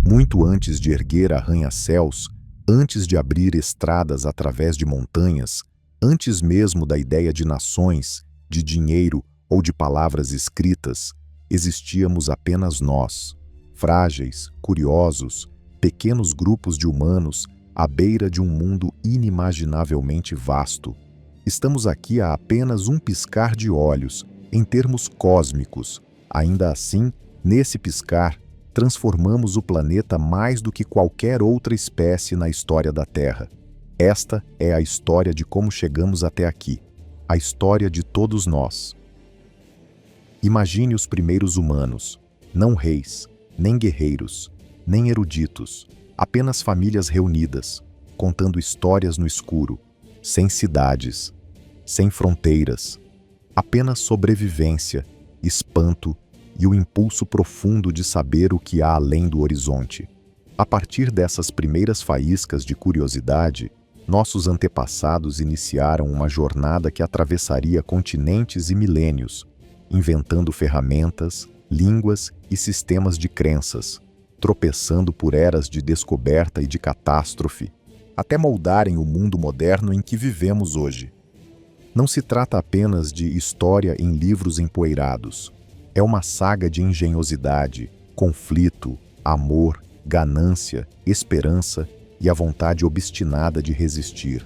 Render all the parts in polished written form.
Muito antes de erguer arranha-céus, antes de abrir estradas através de montanhas, antes mesmo da ideia de nações, de dinheiro ou de palavras escritas, existíamos apenas nós, frágeis, curiosos, pequenos grupos de humanos à beira de um mundo inimaginavelmente vasto. Estamos aqui a apenas um piscar de olhos, em termos cósmicos. Ainda assim, nesse piscar, transformamos o planeta mais do que qualquer outra espécie na história da Terra. Esta é a história de como chegamos até aqui, a história de todos nós. Imagine os primeiros humanos, não reis, nem guerreiros, nem eruditos, apenas famílias reunidas, contando histórias no escuro, sem cidades, sem fronteiras, apenas sobrevivência, espanto e o impulso profundo de saber o que há além do horizonte. A partir dessas primeiras faíscas de curiosidade, nossos antepassados iniciaram uma jornada que atravessaria continentes e milênios, inventando ferramentas, línguas e sistemas de crenças, tropeçando por eras de descoberta e de catástrofe, até moldarem o mundo moderno em que vivemos hoje. Não se trata apenas de história em livros empoeirados. É uma saga de engenhosidade, conflito, amor, ganância, esperança e a vontade obstinada de resistir.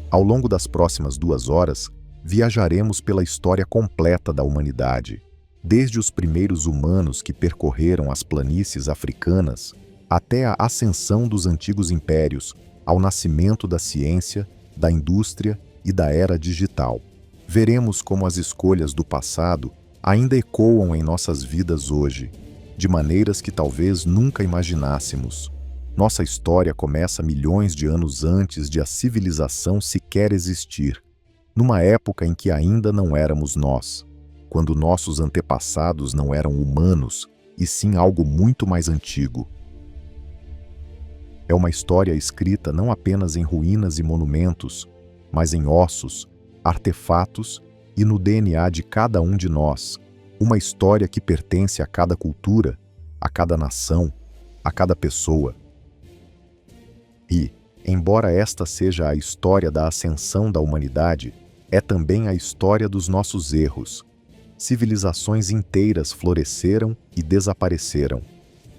Ao longo das próximas 2 horas, viajaremos pela história completa da humanidade, desde os primeiros humanos que percorreram as planícies africanas até a ascensão dos antigos impérios, ao nascimento da ciência, da indústria e da era digital. Veremos como as escolhas do passado ainda ecoam em nossas vidas hoje, de maneiras que talvez nunca imaginássemos. Nossa história começa milhões de anos antes de a civilização sequer existir, numa época em que ainda não éramos nós, quando nossos antepassados não eram humanos, e sim algo muito mais antigo. É uma história escrita não apenas em ruínas e monumentos, mas em ossos, artefatos e no DNA de cada um de nós, uma história que pertence a cada cultura, a cada nação, a cada pessoa. E, embora esta seja a história da ascensão da humanidade, é também a história dos nossos erros. Civilizações inteiras floresceram e desapareceram,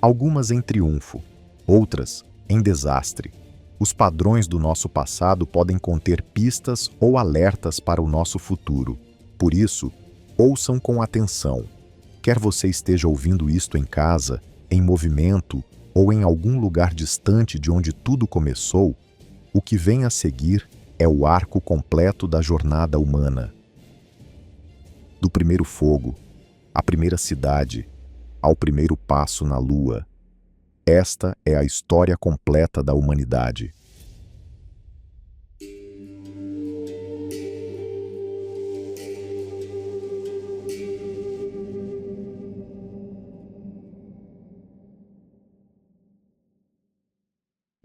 algumas em triunfo, outras em desastre. Os padrões do nosso passado podem conter pistas ou alertas para o nosso futuro. Por isso, ouçam com atenção. Quer você esteja ouvindo isto em casa, em movimento ou em algum lugar distante de onde tudo começou, o que vem a seguir é o arco completo da jornada humana. Do primeiro fogo, à primeira cidade, ao primeiro passo na Lua. Esta é a história completa da humanidade.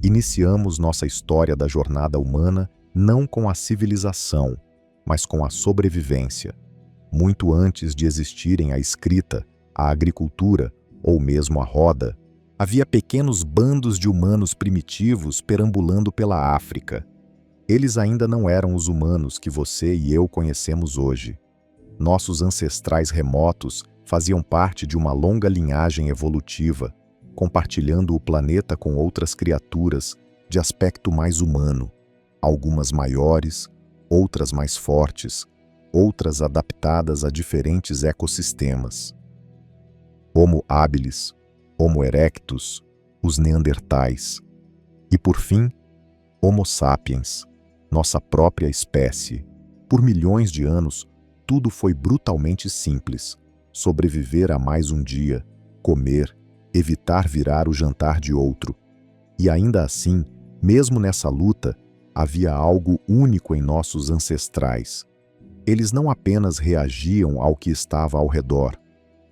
Iniciamos nossa história da jornada humana não com a civilização, mas com a sobrevivência. Muito antes de existirem a escrita, a agricultura ou mesmo a roda, havia pequenos bandos de humanos primitivos perambulando pela África. Eles ainda não eram os humanos que você e eu conhecemos hoje. Nossos ancestrais remotos faziam parte de uma longa linhagem evolutiva, compartilhando o planeta com outras criaturas de aspecto mais humano, algumas maiores, outras mais fortes, outras adaptadas a diferentes ecossistemas. Homo habilis, Homo erectus, os neandertais. E por fim, Homo sapiens, nossa própria espécie. Por milhões de anos, tudo foi brutalmente simples. Sobreviver a mais um dia, comer, evitar virar o jantar de outro. E ainda assim, mesmo nessa luta, havia algo único em nossos ancestrais. Eles não apenas reagiam ao que estava ao redor,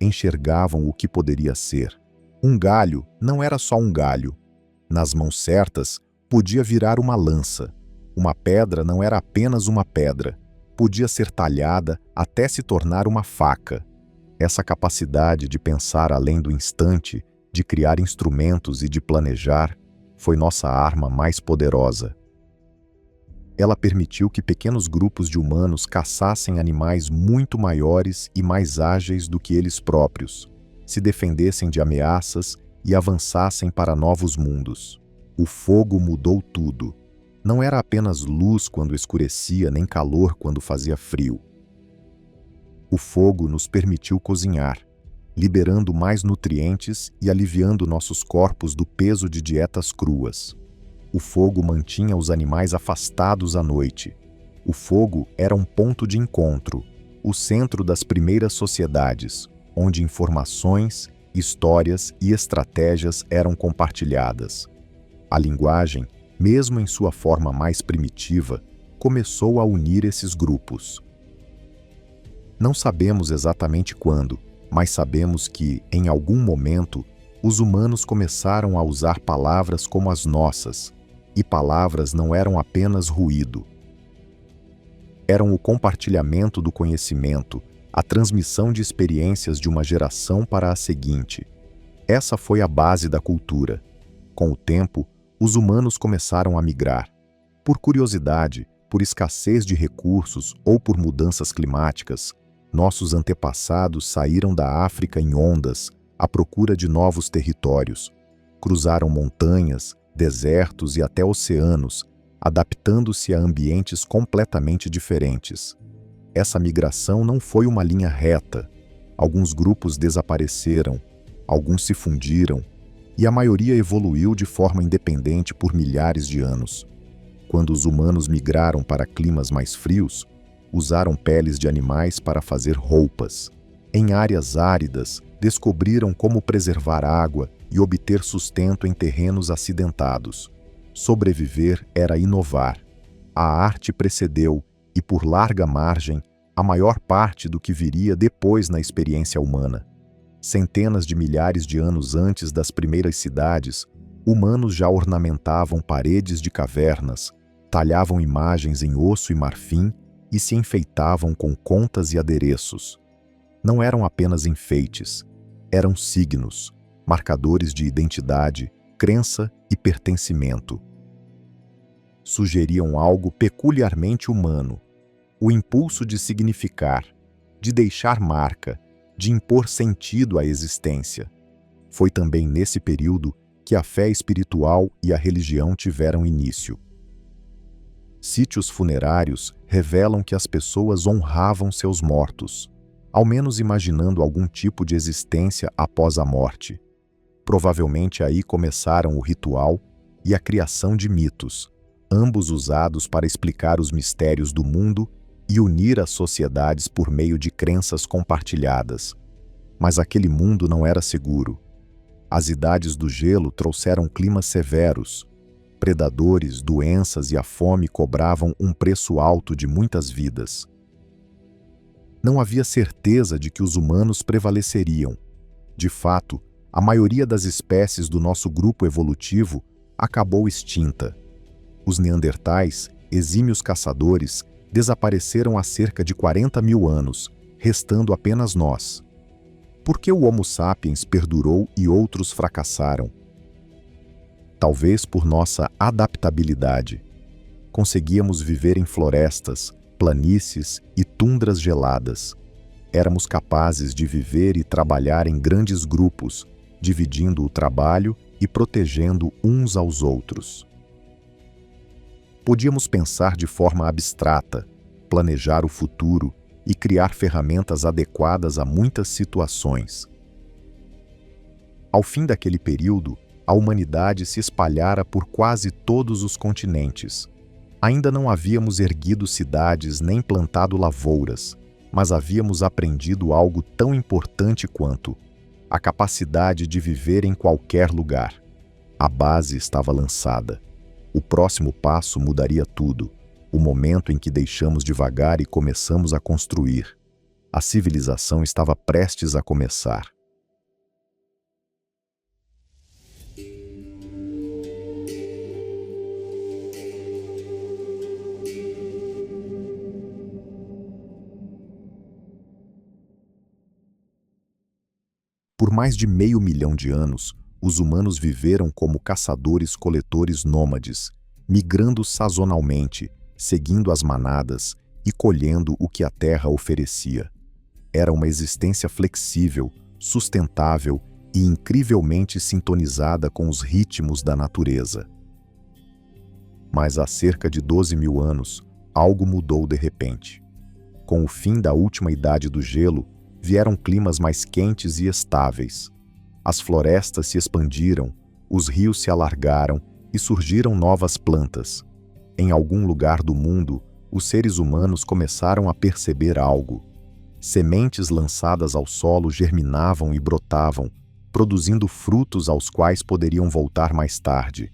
enxergavam o que poderia ser. Um galho não era só um galho. Nas mãos certas, podia virar uma lança. Uma pedra não era apenas uma pedra. Podia ser talhada até se tornar uma faca. Essa capacidade de pensar além do instante, de criar instrumentos e de planejar, foi nossa arma mais poderosa. Ela permitiu que pequenos grupos de humanos caçassem animais muito maiores e mais ágeis do que eles próprios, se defendessem de ameaças e avançassem para novos mundos. O fogo mudou tudo. Não era apenas luz quando escurecia, nem calor quando fazia frio. O fogo nos permitiu cozinhar, liberando mais nutrientes e aliviando nossos corpos do peso de dietas cruas. O fogo mantinha os animais afastados à noite. O fogo era um ponto de encontro, o centro das primeiras sociedades, onde informações, histórias e estratégias eram compartilhadas. A linguagem, mesmo em sua forma mais primitiva, começou a unir esses grupos. Não sabemos exatamente quando, mas sabemos que, em algum momento, os humanos começaram a usar palavras como as nossas, e palavras não eram apenas ruído. Eram o compartilhamento do conhecimento, a transmissão de experiências de uma geração para a seguinte. Essa foi a base da cultura. Com o tempo, os humanos começaram a migrar. Por curiosidade, por escassez de recursos ou por mudanças climáticas, nossos antepassados saíram da África em ondas, à procura de novos territórios. Cruzaram montanhas, desertos e até oceanos, adaptando-se a ambientes completamente diferentes. Essa migração não foi uma linha reta. Alguns grupos desapareceram, alguns se fundiram, e a maioria evoluiu de forma independente por milhares de anos. Quando os humanos migraram para climas mais frios, usaram peles de animais para fazer roupas. Em áreas áridas, descobriram como preservar água e obter sustento em terrenos acidentados. Sobreviver era inovar. A arte precedeu, e por larga margem, a maior parte do que viria depois na experiência humana. Centenas de milhares de anos antes das primeiras cidades, humanos já ornamentavam paredes de cavernas, talhavam imagens em osso e marfim e se enfeitavam com contas e adereços. Não eram apenas enfeites, eram signos, marcadores de identidade, crença e pertencimento. Sugeriam algo peculiarmente humano, o impulso de significar, de deixar marca, de impor sentido à existência. Foi também nesse período que a fé espiritual e a religião tiveram início. Sítios funerários revelam que as pessoas honravam seus mortos, ao menos imaginando algum tipo de existência após a morte. Provavelmente aí começaram o ritual e a criação de mitos, ambos usados para explicar os mistérios do mundo e unir as sociedades por meio de crenças compartilhadas. Mas aquele mundo não era seguro. As idades do gelo trouxeram climas severos. Predadores, doenças e a fome cobravam um preço alto de muitas vidas. Não havia certeza de que os humanos prevaleceriam. De fato, a maioria das espécies do nosso grupo evolutivo acabou extinta. Os neandertais, exímios caçadores, desapareceram há cerca de 40 mil anos, restando apenas nós. Por que o Homo sapiens perdurou e outros fracassaram? Talvez por nossa adaptabilidade. Conseguíamos viver em florestas, planícies e tundras geladas. Éramos capazes de viver e trabalhar em grandes grupos, dividindo o trabalho e protegendo uns aos outros. Podíamos pensar de forma abstrata, planejar o futuro e criar ferramentas adequadas a muitas situações. Ao fim daquele período, a humanidade se espalhara por quase todos os continentes. Ainda não havíamos erguido cidades nem plantado lavouras, mas havíamos aprendido algo tão importante quanto a capacidade de viver em qualquer lugar. A base estava lançada. O próximo passo mudaria tudo, o momento em que deixamos de vagar e começamos a construir. A civilização estava prestes a começar. Por mais de 500 mil de anos, os humanos viveram como caçadores-coletores nômades, migrando sazonalmente, seguindo as manadas e colhendo o que a terra oferecia. Era uma existência flexível, sustentável e incrivelmente sintonizada com os ritmos da natureza. Mas há cerca de 12.000 anos, algo mudou de repente. Com o fim da última idade do gelo, vieram climas mais quentes e estáveis. As florestas se expandiram, os rios se alargaram e surgiram novas plantas. Em algum lugar do mundo, os seres humanos começaram a perceber algo. Sementes lançadas ao solo germinavam e brotavam, produzindo frutos aos quais poderiam voltar mais tarde.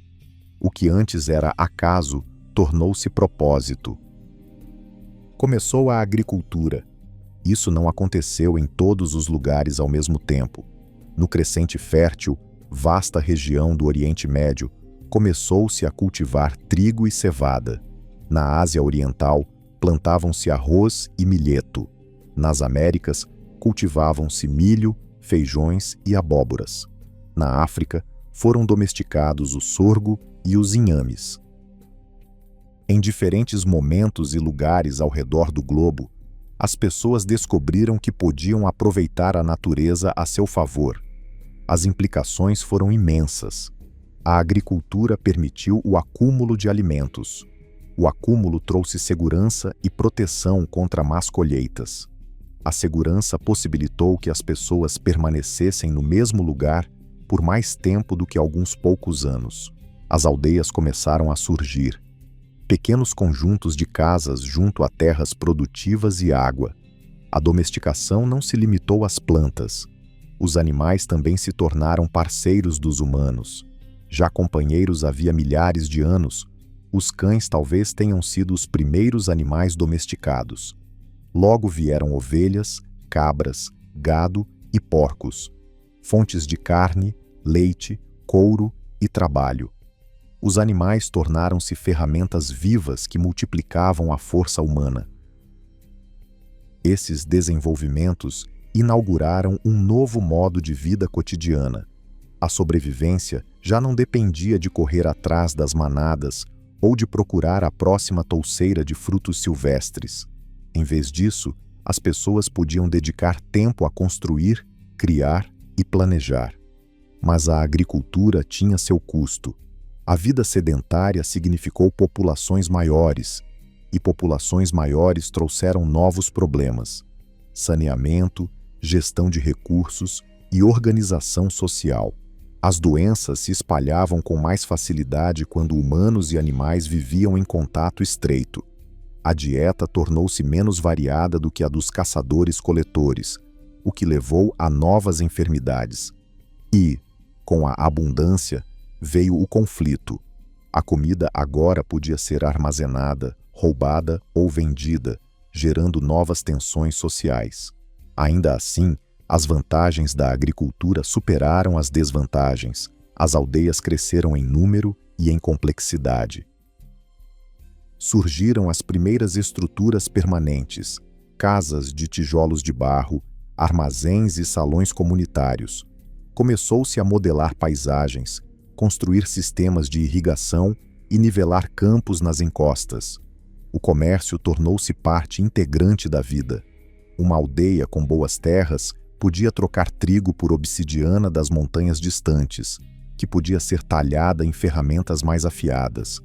O que antes era acaso tornou-se propósito. Começou a agricultura. Isso não aconteceu em todos os lugares ao mesmo tempo. No crescente fértil, vasta região do Oriente Médio, começou-se a cultivar trigo e cevada. Na Ásia Oriental, plantavam-se arroz e milheto. Nas Américas, cultivavam-se milho, feijões e abóboras. Na África, foram domesticados o sorgo e os inhames. Em diferentes momentos e lugares ao redor do globo, as pessoas descobriram que podiam aproveitar a natureza a seu favor. As implicações foram imensas. A agricultura permitiu o acúmulo de alimentos. O acúmulo trouxe segurança e proteção contra más colheitas. A segurança possibilitou que as pessoas permanecessem no mesmo lugar por mais tempo do que alguns poucos anos. As aldeias começaram a surgir. Pequenos conjuntos de casas junto a terras produtivas e água. A domesticação não se limitou às plantas. Os animais também se tornaram parceiros dos humanos. Já companheiros havia milhares de anos, os cães talvez tenham sido os primeiros animais domesticados. Logo vieram ovelhas, cabras, gado e porcos, fontes de carne, leite, couro e trabalho. Os animais tornaram-se ferramentas vivas que multiplicavam a força humana. Esses desenvolvimentos inauguraram um novo modo de vida cotidiana. A sobrevivência já não dependia de correr atrás das manadas ou de procurar a próxima touceira de frutos silvestres. Em vez disso, as pessoas podiam dedicar tempo a construir, criar e planejar. Mas a agricultura tinha seu custo. A vida sedentária significou populações maiores, e populações maiores trouxeram novos problemas: saneamento, gestão de recursos e organização social. As doenças se espalhavam com mais facilidade quando humanos e animais viviam em contato estreito. A dieta tornou-se menos variada do que a dos caçadores-coletores, o que levou a novas enfermidades. E, com a abundância, veio o conflito. A comida agora podia ser armazenada, roubada ou vendida, gerando novas tensões sociais. Ainda assim, as vantagens da agricultura superaram as desvantagens. As aldeias cresceram em número e em complexidade. Surgiram as primeiras estruturas permanentes, casas de tijolos de barro, armazéns e salões comunitários. Começou-se a modelar paisagens, construir sistemas de irrigação e nivelar campos nas encostas. O comércio tornou-se parte integrante da vida. Uma aldeia com boas terras podia trocar trigo por obsidiana das montanhas distantes, que podia ser talhada em ferramentas mais afiadas.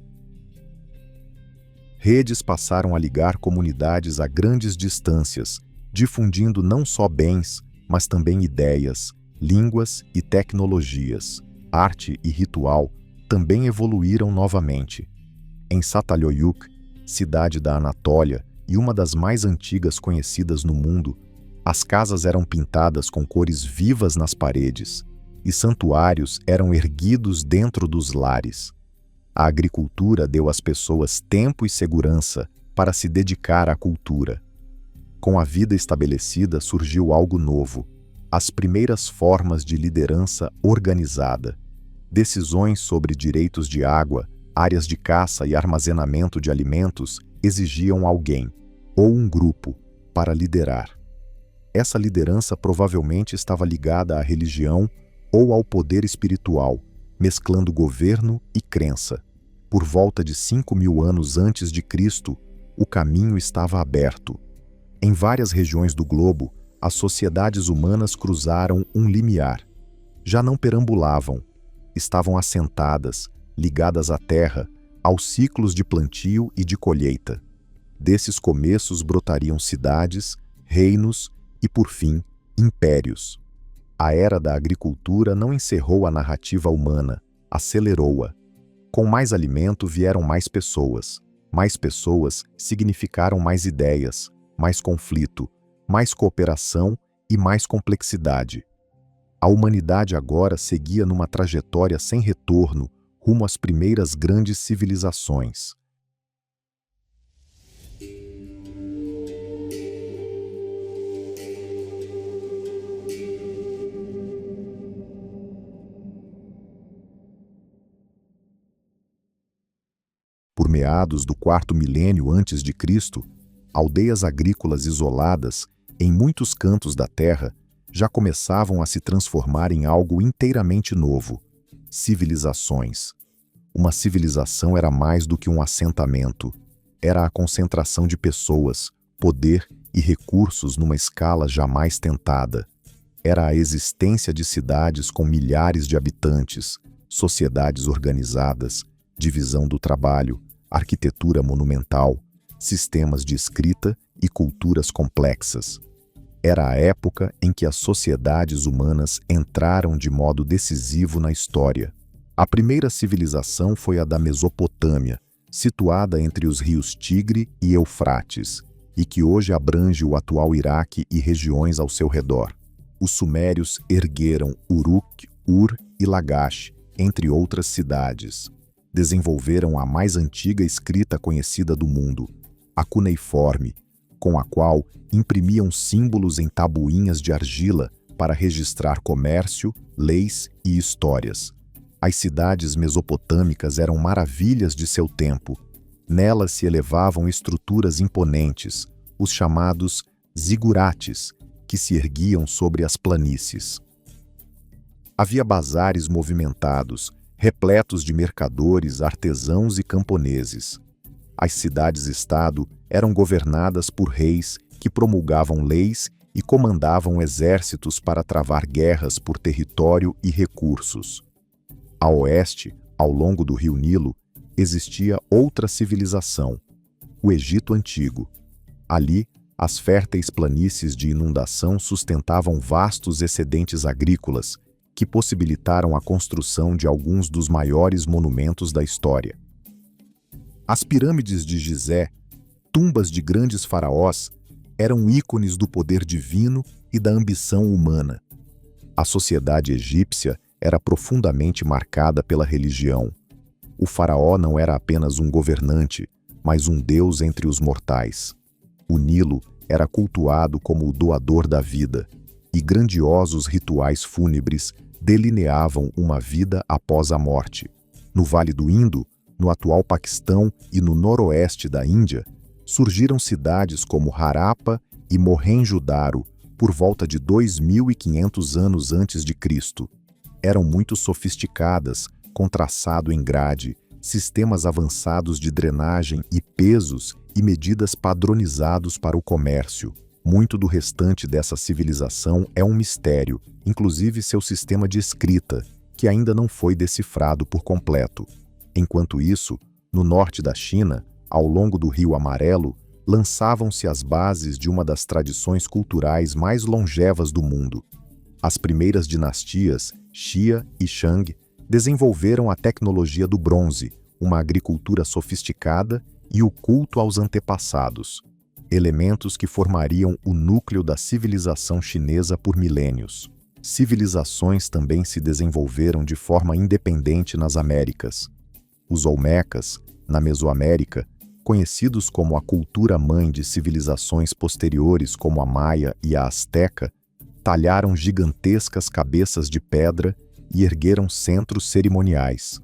Redes passaram a ligar comunidades a grandes distâncias, difundindo não só bens, mas também ideias, línguas e tecnologias. Arte e ritual também evoluíram novamente. Em Çatalhöyük, cidade da Anatólia e uma das mais antigas conhecidas no mundo, as casas eram pintadas com cores vivas nas paredes, e santuários eram erguidos dentro dos lares. A agricultura deu às pessoas tempo e segurança para se dedicar à cultura. Com a vida estabelecida surgiu algo novo: as primeiras formas de liderança organizada. Decisões sobre direitos de água, áreas de caça e armazenamento de alimentos exigiam alguém, ou um grupo, para liderar. Essa liderança provavelmente estava ligada à religião ou ao poder espiritual, mesclando governo e crença. Por volta de 5.000 anos antes de Cristo, o caminho estava aberto. Em várias regiões do globo, as sociedades humanas cruzaram um limiar. Já não perambulavam, estavam assentadas, ligadas à terra, aos ciclos de plantio e de colheita. Desses começos brotariam cidades, reinos e, por fim, impérios. A era da agricultura não encerrou a narrativa humana, acelerou-a. Com mais alimento vieram mais pessoas. Mais pessoas significaram mais ideias, mais conflito, mais cooperação e mais complexidade. A humanidade agora seguia numa trajetória sem retorno rumo às primeiras grandes civilizações. Por meados do quarto milênio antes de Cristo, aldeias agrícolas isoladas, em muitos cantos da Terra, já começavam a se transformar em algo inteiramente novo: civilizações. Uma civilização era mais do que um assentamento. Era a concentração de pessoas, poder e recursos numa escala jamais tentada. Era a existência de cidades com milhares de habitantes, sociedades organizadas, divisão do trabalho, arquitetura monumental, sistemas de escrita e culturas complexas. Era a época em que as sociedades humanas entraram de modo decisivo na história. A primeira civilização foi a da Mesopotâmia, situada entre os rios Tigre e Eufrates, e que hoje abrange o atual Iraque e regiões ao seu redor. Os sumérios ergueram Uruk, Ur e Lagash, entre outras cidades. Desenvolveram a mais antiga escrita conhecida do mundo, a cuneiforme, com a qual imprimiam símbolos em tabuinhas de argila para registrar comércio, leis e histórias. As cidades mesopotâmicas eram maravilhas de seu tempo. Nelas se elevavam estruturas imponentes, os chamados zigurates, que se erguiam sobre as planícies. Havia bazares movimentados, repletos de mercadores, artesãos e camponeses. As cidades-estado eram governadas por reis que promulgavam leis e comandavam exércitos para travar guerras por território e recursos. A oeste, ao longo do rio Nilo, existia outra civilização, o Egito Antigo. Ali, as férteis planícies de inundação sustentavam vastos excedentes agrícolas que possibilitaram a construção de alguns dos maiores monumentos da história. As pirâmides de Gizé, tumbas de grandes faraós, eram ícones do poder divino e da ambição humana. A sociedade egípcia era profundamente marcada pela religião. O faraó não era apenas um governante, mas um deus entre os mortais. O Nilo era cultuado como o doador da vida, e grandiosos rituais fúnebres delineavam uma vida após a morte. No Vale do Indo, no atual Paquistão e no noroeste da Índia, surgiram cidades como Harappa e Mohenjo-Daro por volta de 2.500 anos antes de Cristo. Eram muito sofisticadas, com traçado em grade, sistemas avançados de drenagem e pesos e medidas padronizados para o comércio. Muito do restante dessa civilização é um mistério, inclusive seu sistema de escrita, que ainda não foi decifrado por completo. Enquanto isso, no norte da China, ao longo do Rio Amarelo, lançavam-se as bases de uma das tradições culturais mais longevas do mundo. As primeiras dinastias, Xia e Shang, desenvolveram a tecnologia do bronze, uma agricultura sofisticada e o culto aos antepassados, elementos que formariam o núcleo da civilização chinesa por milênios. Civilizações também se desenvolveram de forma independente nas Américas. Os Olmecas, na Mesoamérica, conhecidos como a cultura-mãe de civilizações posteriores como a Maia e a Azteca, talharam gigantescas cabeças de pedra e ergueram centros cerimoniais.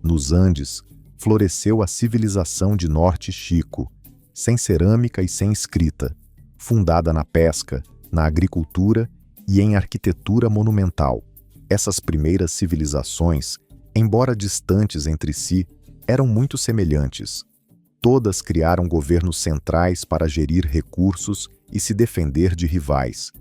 Nos Andes, floresceu a civilização de Norte Chico, sem cerâmica e sem escrita, fundada na pesca, na agricultura e em arquitetura monumental. Essas primeiras civilizações, embora distantes entre si, eram muito semelhantes. Todas criaram governos centrais para gerir recursos e se defender de rivais.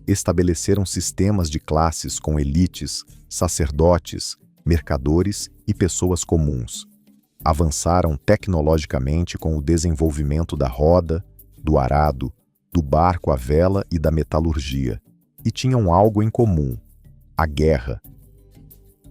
Estabeleceram sistemas de classes com elites, sacerdotes, mercadores e pessoas comuns. Avançaram tecnologicamente com o desenvolvimento da roda, do arado, do barco à vela e da metalurgia. E tinham algo em comum: a guerra.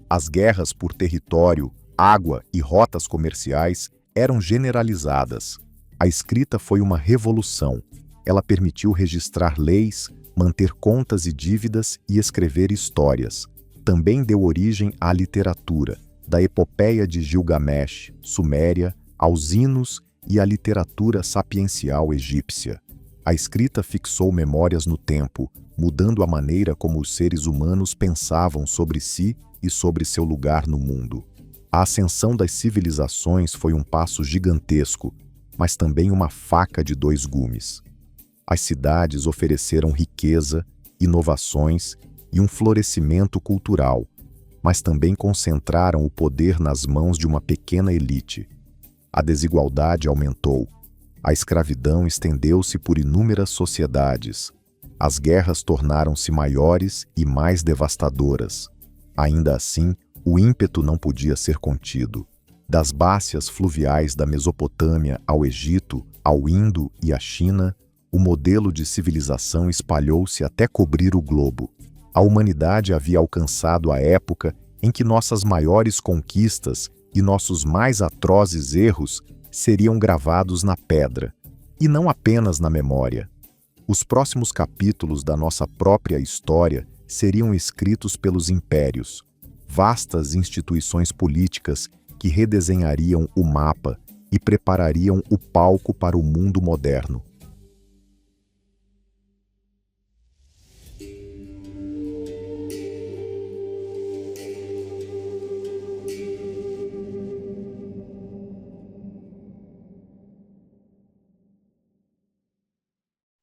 As guerras por território, água e rotas comerciais eram generalizadas. A escrita foi uma revolução. Ela permitiu registrar leis, manter contas e dívidas e escrever histórias. Também deu origem à literatura, da epopeia de Gilgamesh, Suméria, aos hinos e à literatura sapiencial egípcia. A escrita fixou memórias no tempo, mudando a maneira como os seres humanos pensavam sobre si e sobre seu lugar no mundo. A ascensão das civilizações foi um passo gigantesco, mas também uma faca de dois gumes. As cidades ofereceram riqueza, inovações e um florescimento cultural, mas também concentraram o poder nas mãos de uma pequena elite. A desigualdade aumentou. A escravidão estendeu-se por inúmeras sociedades. As guerras tornaram-se maiores e mais devastadoras. Ainda assim, o ímpeto não podia ser contido. Das bácias fluviais da Mesopotâmia ao Egito, ao Indo e à China, o modelo de civilização espalhou-se até cobrir o globo. A humanidade havia alcançado a época em que nossas maiores conquistas e nossos mais atrozes erros seriam gravados na pedra, e não apenas na memória. Os próximos capítulos da nossa própria história seriam escritos pelos impérios, vastas instituições políticas que redesenhariam o mapa e preparariam o palco para o mundo moderno.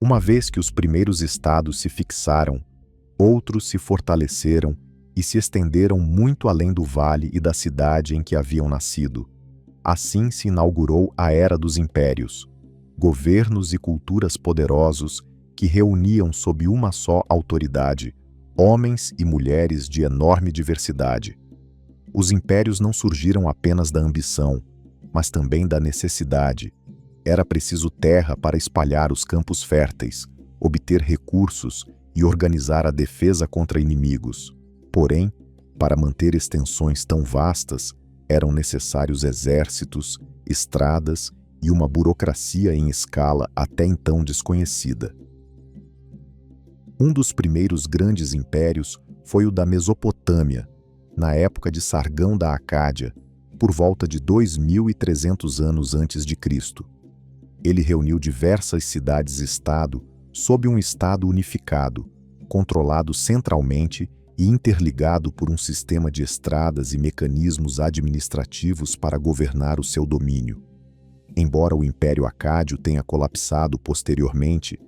Uma vez que os primeiros estados se fixaram, outros se fortaleceram e se estenderam muito além do vale e da cidade em que haviam nascido. Assim se inaugurou a Era dos Impérios, governos e culturas poderosos que reuniam sob uma só autoridade homens e mulheres de enorme diversidade. Os impérios não surgiram apenas da ambição, mas também da necessidade. Era preciso terra para espalhar os campos férteis, obter recursos e organizar a defesa contra inimigos. Porém, para manter extensões tão vastas, eram necessários exércitos, estradas e uma burocracia em escala até então desconhecida. Um dos primeiros grandes impérios foi o da Mesopotâmia, na época de Sargão da Acádia, por volta de 2300 anos antes de Cristo. Ele reuniu diversas cidades-estado sob um estado unificado, controlado centralmente e interligado por um sistema de estradas e mecanismos administrativos para governar o seu domínio. Embora o Império Acádio tenha colapsado posteriormente,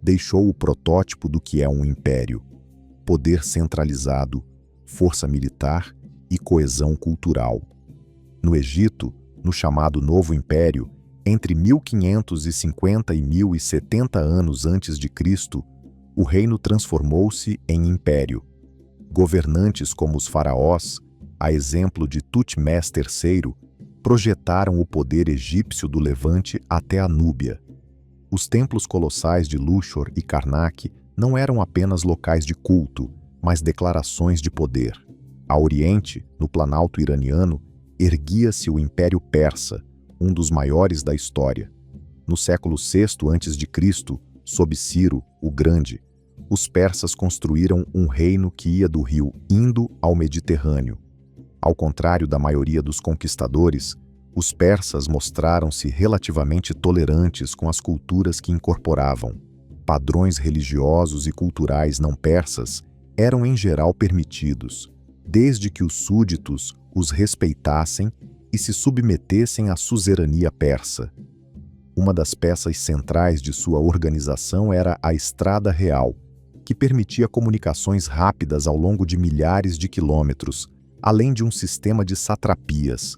deixou o protótipo do que é um império: poder centralizado, força militar e coesão cultural. No Egito, no chamado Novo Império, entre 1550 e 1070 anos antes de Cristo, o reino transformou-se em império. Governantes como os faraós, a exemplo de Tutmés III, projetaram o poder egípcio do Levante até a Núbia. Os templos colossais de Luxor e Karnak não eram apenas locais de culto, mas declarações de poder. A Oriente, no Planalto iraniano, erguia-se o Império Persa, um dos maiores da história. No século VI a.C., sob Ciro, o Grande, os persas construíram um reino que ia do rio Indo ao Mediterrâneo. Ao contrário da maioria dos conquistadores, os persas mostraram-se relativamente tolerantes com as culturas que incorporavam. Padrões religiosos e culturais não persas eram em geral permitidos, desde que os súditos os respeitassem e se submetessem à suzerania persa. Uma das peças centrais de sua organização era a Estrada Real, que permitia comunicações rápidas ao longo de milhares de quilômetros, além de um sistema de satrapias,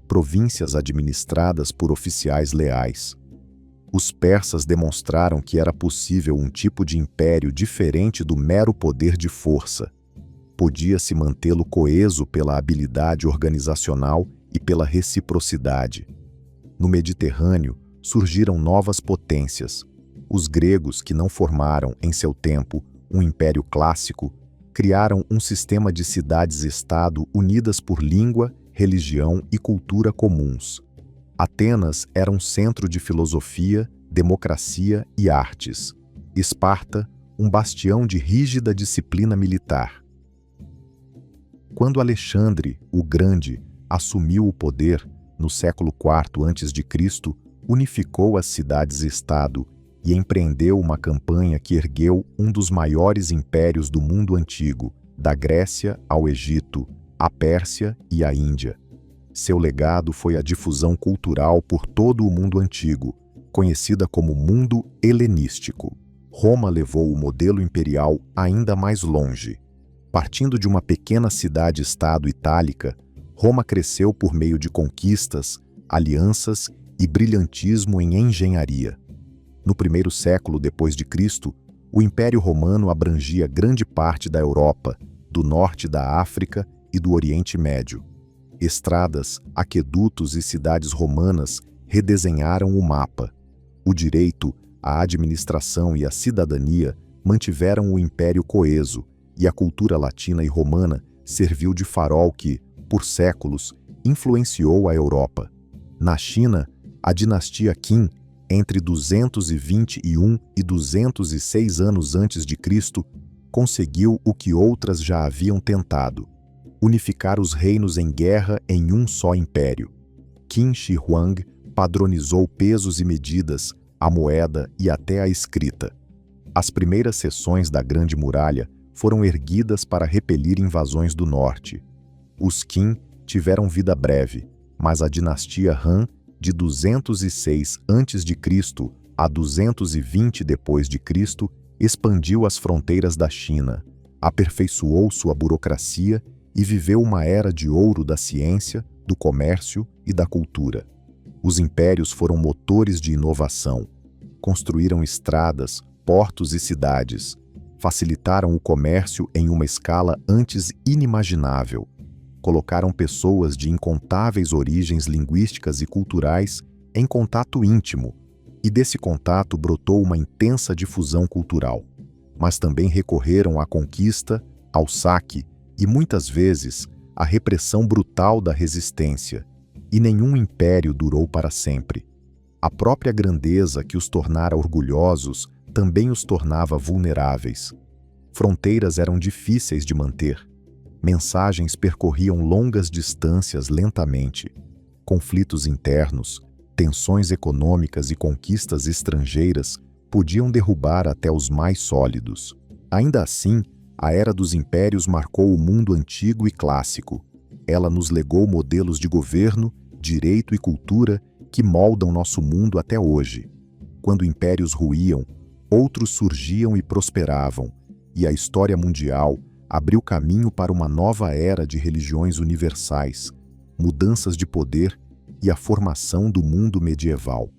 províncias administradas por oficiais leais. Os persas demonstraram que era possível um tipo de império diferente do mero poder de força. Podia-se mantê-lo coeso pela habilidade organizacional e pela reciprocidade. No Mediterrâneo, surgiram novas potências. Os gregos, que não formaram, em seu tempo, um império clássico, criaram um sistema de cidades-estado unidas por língua, religião e cultura comuns. Atenas era um centro de filosofia, democracia e artes. Esparta, um bastião de rígida disciplina militar. Quando Alexandre, o Grande, assumiu o poder, no século IV a.C., unificou as cidades-estado e empreendeu uma campanha que ergueu um dos maiores impérios do mundo antigo, da Grécia ao Egito, à Pérsia e à Índia. Seu legado foi a difusão cultural por todo o mundo antigo, conhecida como mundo helenístico. Roma levou o modelo imperial ainda mais longe. Partindo de uma pequena cidade-estado itálica, Roma cresceu por meio de conquistas, alianças e brilhantismo em engenharia. No primeiro século depois de Cristo, o Império Romano abrangia grande parte da Europa, do norte da África e do Oriente Médio. Estradas, aquedutos e cidades romanas redesenharam o mapa. O direito, a administração e a cidadania mantiveram o império coeso, e a cultura latina e romana serviu de farol que, por séculos, influenciou a Europa. Na China, a dinastia Qin, entre 221 e 206 anos antes de Cristo, conseguiu o que outras já haviam tentado: unificar os reinos em guerra em um só império. Qin Shi Huang padronizou pesos e medidas, a moeda e até a escrita. As primeiras seções da Grande Muralha foram erguidas para repelir invasões do norte. Os Qin tiveram vida breve, mas a dinastia Han, de 206 a.C. a 220 d.C., expandiu as fronteiras da China, aperfeiçoou sua burocracia e viveu uma era de ouro da ciência, do comércio e da cultura. Os impérios foram motores de inovação. Construíram estradas, portos e cidades. Facilitaram o comércio em uma escala antes inimaginável. Colocaram pessoas de incontáveis origens linguísticas e culturais em contato íntimo, e desse contato brotou uma intensa difusão cultural. Mas também recorreram à conquista, ao saque e, muitas vezes, à repressão brutal da resistência, e nenhum império durou para sempre. A própria grandeza que os tornara orgulhosos também os tornava vulneráveis. Fronteiras eram difíceis de manter. Mensagens percorriam longas distâncias lentamente. Conflitos internos, tensões econômicas e conquistas estrangeiras podiam derrubar até os mais sólidos. Ainda assim, a Era dos Impérios marcou o mundo antigo e clássico. Ela nos legou modelos de governo, direito e cultura que moldam nosso mundo até hoje. Quando impérios ruíam, outros surgiam e prosperavam, e a história mundial abriu caminho para uma nova era de religiões universais, mudanças de poder e a formação do mundo medieval.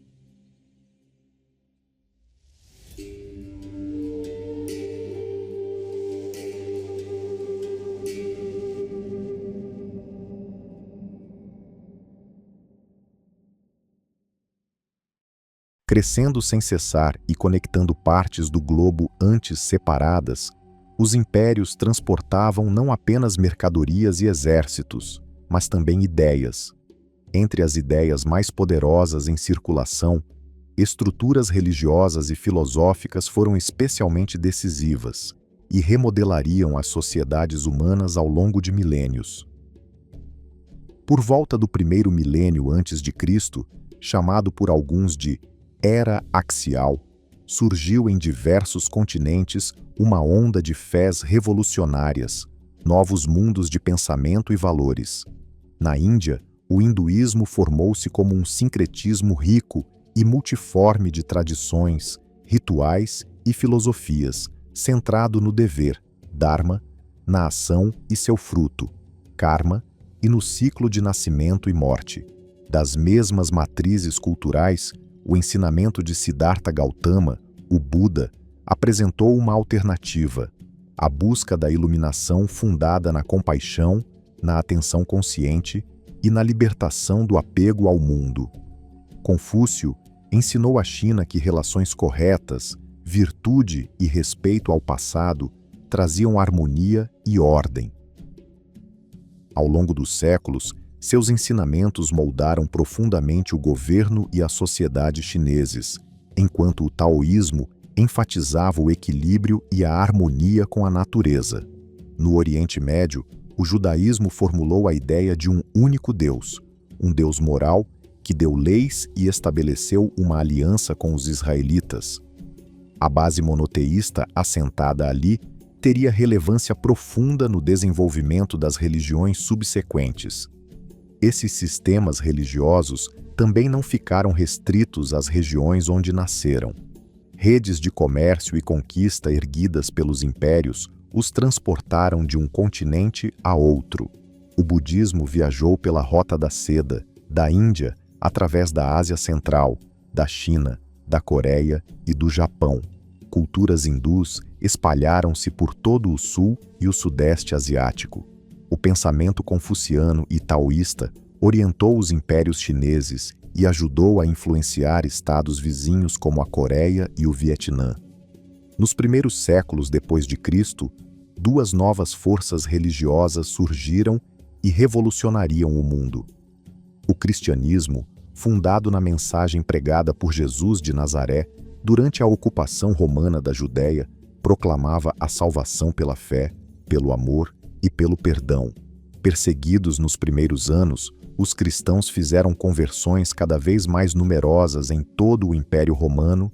Crescendo sem cessar e conectando partes do globo antes separadas, os impérios transportavam não apenas mercadorias e exércitos, mas também ideias. Entre as ideias mais poderosas em circulação, estruturas religiosas e filosóficas foram especialmente decisivas e remodelariam as sociedades humanas ao longo de milênios. Por volta do primeiro milênio antes de Cristo, chamado por alguns de Era Axial, surgiu em diversos continentes uma onda de fés revolucionárias, novos mundos de pensamento e valores. Na Índia, o hinduísmo formou-se como um sincretismo rico e multiforme de tradições, rituais e filosofias, centrado no dever, dharma, na ação e seu fruto, karma, e no ciclo de nascimento e morte. Das mesmas matrizes culturais, o ensinamento de Siddhartha Gautama, o Buda, apresentou uma alternativa, a busca da iluminação fundada na compaixão, na atenção consciente e na libertação do apego ao mundo. Confúcio ensinou à China que relações corretas, virtude e respeito ao passado traziam harmonia e ordem. Ao longo dos séculos, seus ensinamentos moldaram profundamente o governo e a sociedade chineses, enquanto o taoísmo enfatizava o equilíbrio e a harmonia com a natureza. No Oriente Médio, o judaísmo formulou a ideia de um único Deus, um Deus moral que deu leis e estabeleceu uma aliança com os israelitas. A base monoteísta assentada ali teria relevância profunda no desenvolvimento das religiões subsequentes. Esses sistemas religiosos também não ficaram restritos às regiões onde nasceram. Redes de comércio e conquista erguidas pelos impérios os transportaram de um continente a outro. O budismo viajou pela Rota da Seda, da Índia, através da Ásia Central, da China, da Coreia e do Japão. Culturas hindus espalharam-se por todo o sul e o sudeste asiático. O pensamento confuciano e taoísta orientou os impérios chineses e ajudou a influenciar estados vizinhos como a Coreia e o Vietnã. Nos primeiros séculos depois de Cristo, duas novas forças religiosas surgiram e revolucionariam o mundo. O cristianismo, fundado na mensagem pregada por Jesus de Nazaré durante a ocupação romana da Judéia, proclamava a salvação pela fé, pelo amor e pelo perdão. Perseguidos nos primeiros anos, os cristãos fizeram conversões cada vez mais numerosas em todo o Império Romano,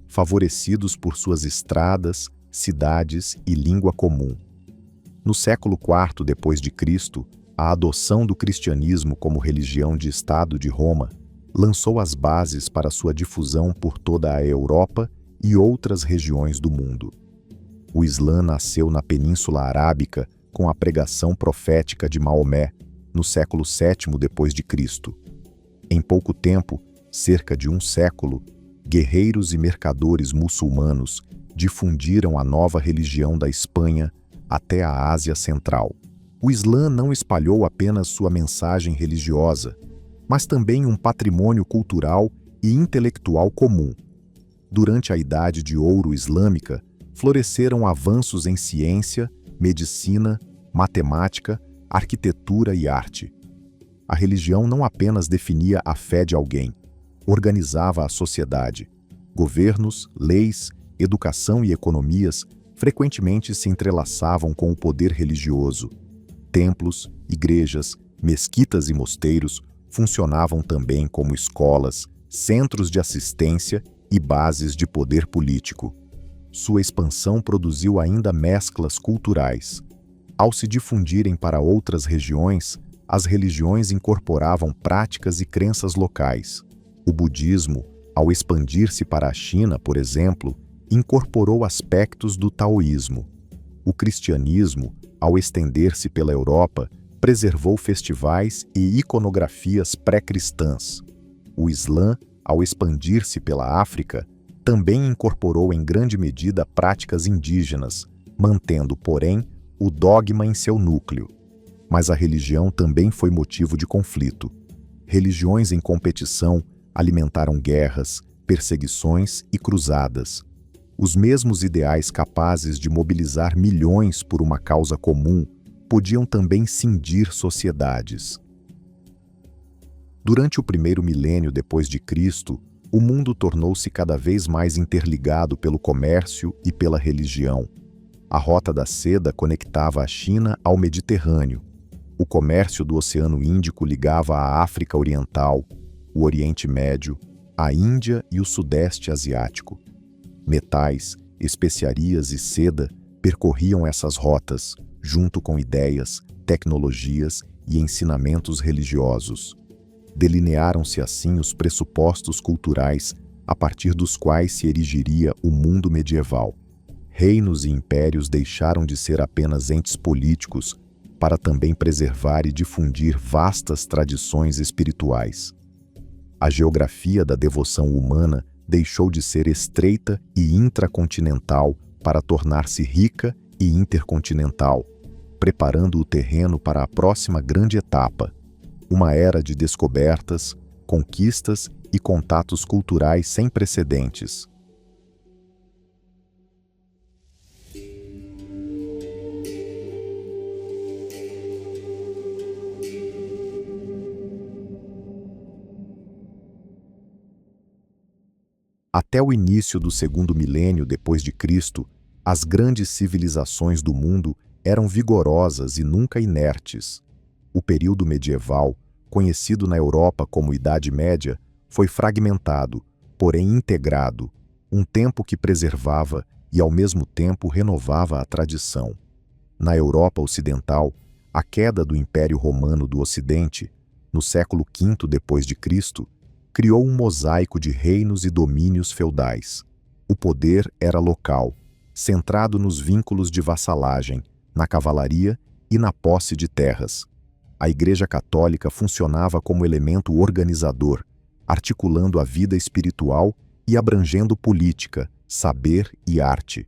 favorecidos por suas estradas, cidades e língua comum. No século IV depois de Cristo, a adoção do cristianismo como religião de Estado de Roma lançou as bases para sua difusão por toda a Europa e outras regiões do mundo. O Islã nasceu na Península Arábica com a pregação profética de Maomé, no século VII depois de Cristo. Em pouco tempo, cerca de um século, guerreiros e mercadores muçulmanos difundiram a nova religião da Espanha até a Ásia Central. O Islã não espalhou apenas sua mensagem religiosa, mas também um patrimônio cultural e intelectual comum. Durante a Idade de Ouro Islâmica, floresceram avanços em ciência, medicina, matemática, arquitetura e arte. A religião não apenas definia a fé de alguém, organizava a sociedade. Governos, leis, educação e economias frequentemente se entrelaçavam com o poder religioso. Templos, igrejas, mesquitas e mosteiros funcionavam também como escolas, centros de assistência e bases de poder político. Sua expansão produziu ainda mesclas culturais. Ao se difundirem para outras regiões, as religiões incorporavam práticas e crenças locais. O budismo, ao expandir-se para a China, por exemplo, incorporou aspectos do taoísmo. O cristianismo, ao estender-se pela Europa, preservou festivais e iconografias pré-cristãs. O Islã, ao expandir-se pela África, também incorporou em grande medida práticas indígenas, mantendo, porém, o dogma em seu núcleo. Mas a religião também foi motivo de conflito. Religiões em competição alimentaram guerras, perseguições e cruzadas. Os mesmos ideais capazes de mobilizar milhões por uma causa comum podiam também cindir sociedades. Durante o primeiro milênio depois de Cristo, o mundo tornou-se cada vez mais interligado pelo comércio e pela religião. A Rota da Seda conectava a China ao Mediterrâneo. O comércio do Oceano Índico ligava a África Oriental, o Oriente Médio, a Índia e o Sudeste Asiático. Metais, especiarias e seda percorriam essas rotas, junto com ideias, tecnologias e ensinamentos religiosos. Delinearam-se assim os pressupostos culturais a partir dos quais se erigiria o mundo medieval. reinos e impérios deixaram de ser apenas entes políticos para também preservar e difundir vastas tradições espirituais. A geografia da devoção humana deixou de ser estreita e intracontinental para tornar-se rica e intercontinental, preparando o terreno para a próxima grande etapa, uma era de descobertas, conquistas e contatos culturais sem precedentes. Até o início do segundo milênio depois de Cristo, as grandes civilizações do mundo eram vigorosas e nunca inertes. O período medieval, conhecido na Europa como Idade Média, foi fragmentado, porém integrado, um tempo que preservava e ao mesmo tempo renovava a tradição. Na Europa Ocidental, a queda do Império Romano do Ocidente, no século V depois de Cristo, criou um mosaico de reinos e domínios feudais. O poder era local, centrado nos vínculos de vassalagem, na cavalaria e na posse de terras. A Igreja Católica funcionava como elemento organizador, articulando a vida espiritual e abrangendo política, saber e arte.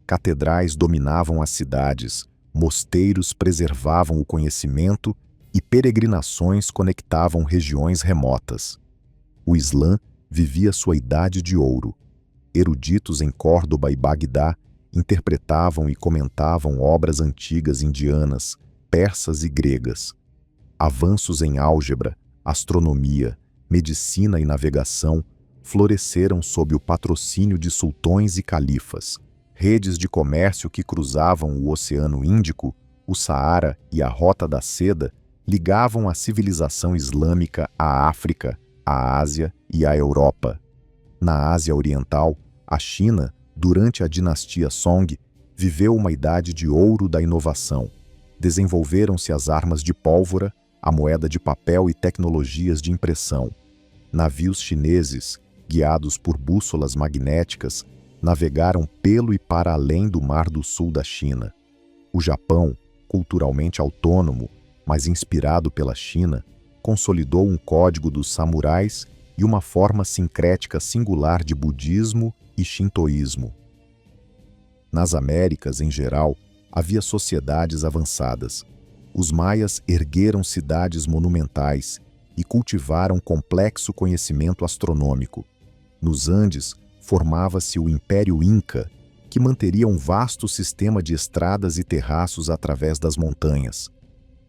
Catedrais dominavam as cidades, mosteiros preservavam o conhecimento e peregrinações conectavam regiões remotas. O Islã vivia sua idade de ouro. Eruditos em Córdoba e Bagdá interpretavam e comentavam obras antigas indianas, persas e gregas. Avanços em álgebra, astronomia, medicina e navegação floresceram sob o patrocínio de sultões e califas. Redes de comércio que cruzavam o Oceano Índico, o Saara e a Rota da Seda ligavam a civilização islâmica à África, à Ásia e à Europa. Na Ásia Oriental, a China, durante a dinastia Song, viveu uma idade de ouro da inovação. Desenvolveram-se as armas de pólvora, a moeda de papel e tecnologias de impressão. Navios chineses, guiados por bússolas magnéticas, navegaram pelo e para além do Mar do Sul da China. O Japão, culturalmente autônomo, mas inspirado pela China, consolidou um código dos samurais e uma forma sincrética singular de budismo e shintoísmo. Nas Américas, em geral, havia sociedades avançadas. Os maias ergueram cidades monumentais e cultivaram complexo conhecimento astronômico. Nos Andes, formava-se o Império Inca, que manteria um vasto sistema de estradas e terraços através das montanhas.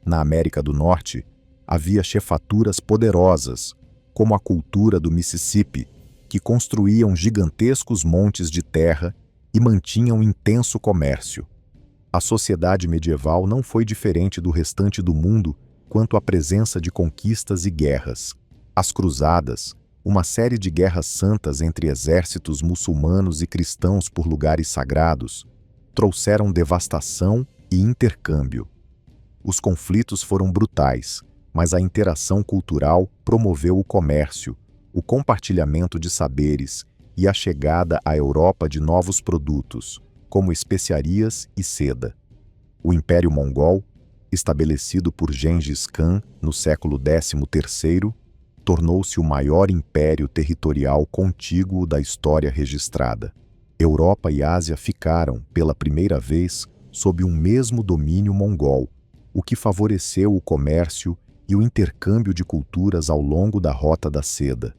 Na América do Norte, havia chefaturas poderosas, como a cultura do Mississippi, que construíam gigantescos montes de terra e mantinham intenso comércio. A sociedade medieval não foi diferente do restante do mundo quanto à presença de conquistas e guerras. As cruzadas, uma série de guerras santas entre exércitos muçulmanos e cristãos por lugares sagrados, trouxeram devastação e intercâmbio. Os conflitos foram brutais, mas a interação cultural promoveu o comércio, o compartilhamento de saberes e a chegada à Europa de novos produtos, como especiarias e seda. O Império Mongol, estabelecido por Gengis Khan no século XIII, tornou-se o maior império territorial contíguo da história registrada. Europa e Ásia ficaram, pela primeira vez, sob um mesmo domínio mongol, o que favoreceu o comércio e o intercâmbio de culturas ao longo da Rota da Seda.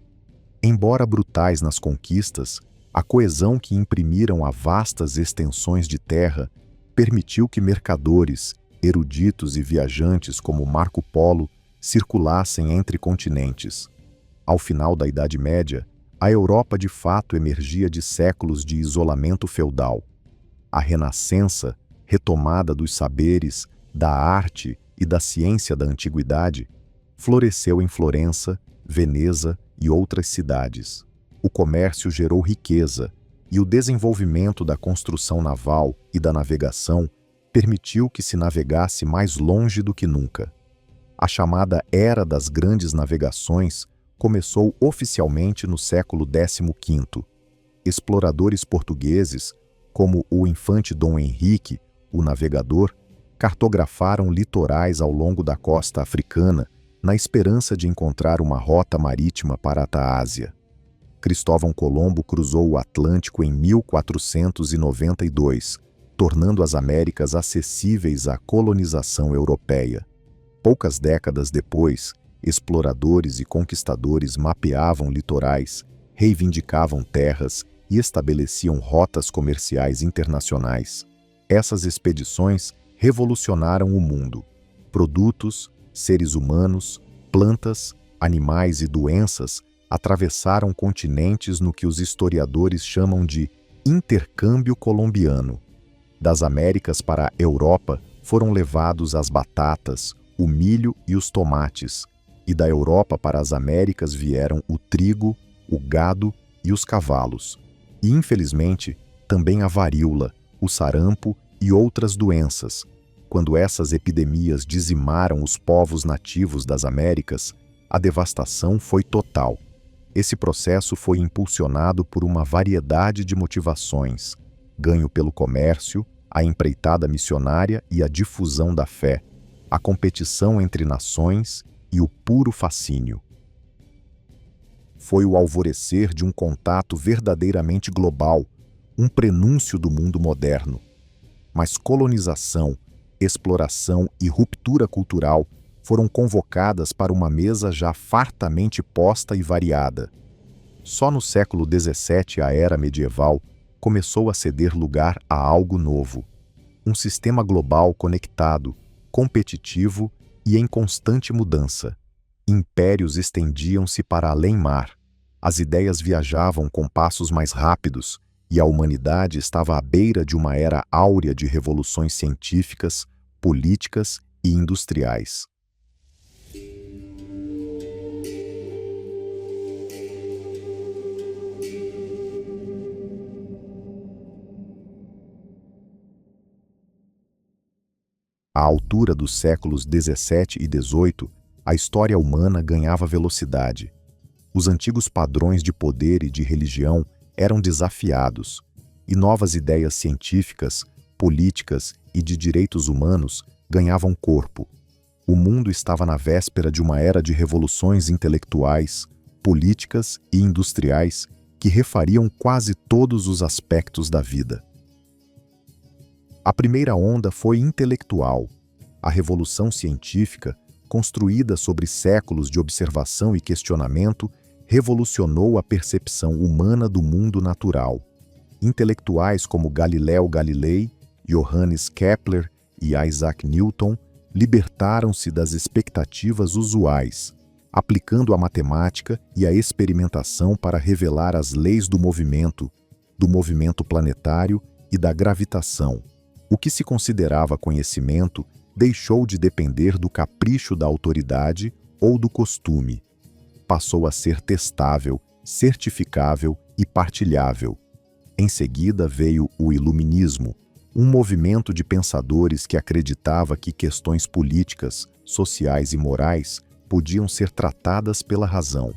Embora brutais nas conquistas, a coesão que imprimiram a vastas extensões de terra permitiu que mercadores, eruditos e viajantes como Marco Polo circulassem entre continentes. Ao final da Idade Média, a Europa de fato emergia de séculos de isolamento feudal. A Renascença, retomada dos saberes, da arte e da ciência da antiguidade, floresceu em Florença, Veneza e outras cidades. O comércio gerou riqueza e o desenvolvimento da construção naval e da navegação permitiu que se navegasse mais longe do que nunca. A chamada Era das Grandes Navegações começou oficialmente no século XV. Exploradores portugueses, como o infante Dom Henrique, o navegador, cartografaram litorais ao longo da costa africana na esperança de encontrar uma rota marítima para a Ásia. Cristóvão Colombo cruzou o Atlântico em 1492, tornando as Américas acessíveis à colonização europeia. Poucas décadas depois, exploradores e conquistadores mapeavam litorais, reivindicavam terras e estabeleciam rotas comerciais internacionais. Essas expedições revolucionaram o mundo. Produtos, seres humanos, plantas, animais e doenças atravessaram continentes no que os historiadores chamam de intercâmbio colombiano. Das Américas para a Europa foram levados as batatas, o milho e os tomates, e da Europa para as Américas vieram o trigo, o gado e os cavalos. E, infelizmente, também a varíola, o sarampo e outras doenças. Quando essas epidemias dizimaram os povos nativos das Américas, a devastação foi total. Esse processo foi impulsionado por uma variedade de motivações: ganho pelo comércio, a empreitada missionária e a difusão da fé, a competição entre nações e o puro fascínio. Foi o alvorecer de um contato verdadeiramente global, um prenúncio do mundo moderno. Mas colonização, exploração e ruptura cultural foram convocadas para uma mesa já fartamente posta e variada. Só no século XVII a era medieval começou a ceder lugar a algo novo. Um sistema global conectado, competitivo e em constante mudança. Impérios estendiam-se para além-mar. As ideias viajavam com passos mais rápidos e a humanidade estava à beira de uma era áurea de revoluções científicas, políticas e industriais. À altura dos séculos XVII e XVIII, a história humana ganhava velocidade. Os antigos padrões de poder e de religião eram desafiados, e novas ideias científicas, políticas e de direitos humanos ganhavam corpo. O mundo estava na véspera de uma era de revoluções intelectuais, políticas e industriais que refariam quase todos os aspectos da vida. A primeira onda foi intelectual. A revolução científica, construída sobre séculos de observação e questionamento, revolucionou a percepção humana do mundo natural. Intelectuais como Galileu Galilei, Johannes Kepler e Isaac Newton libertaram-se das expectativas usuais, aplicando a matemática e a experimentação para revelar as leis do movimento planetário e da gravitação. O que se considerava conhecimento deixou de depender do capricho da autoridade ou do costume. Passou a ser testável, certificável e partilhável. Em seguida veio o Iluminismo, um movimento de pensadores que acreditava que questões políticas, sociais e morais podiam ser tratadas pela razão.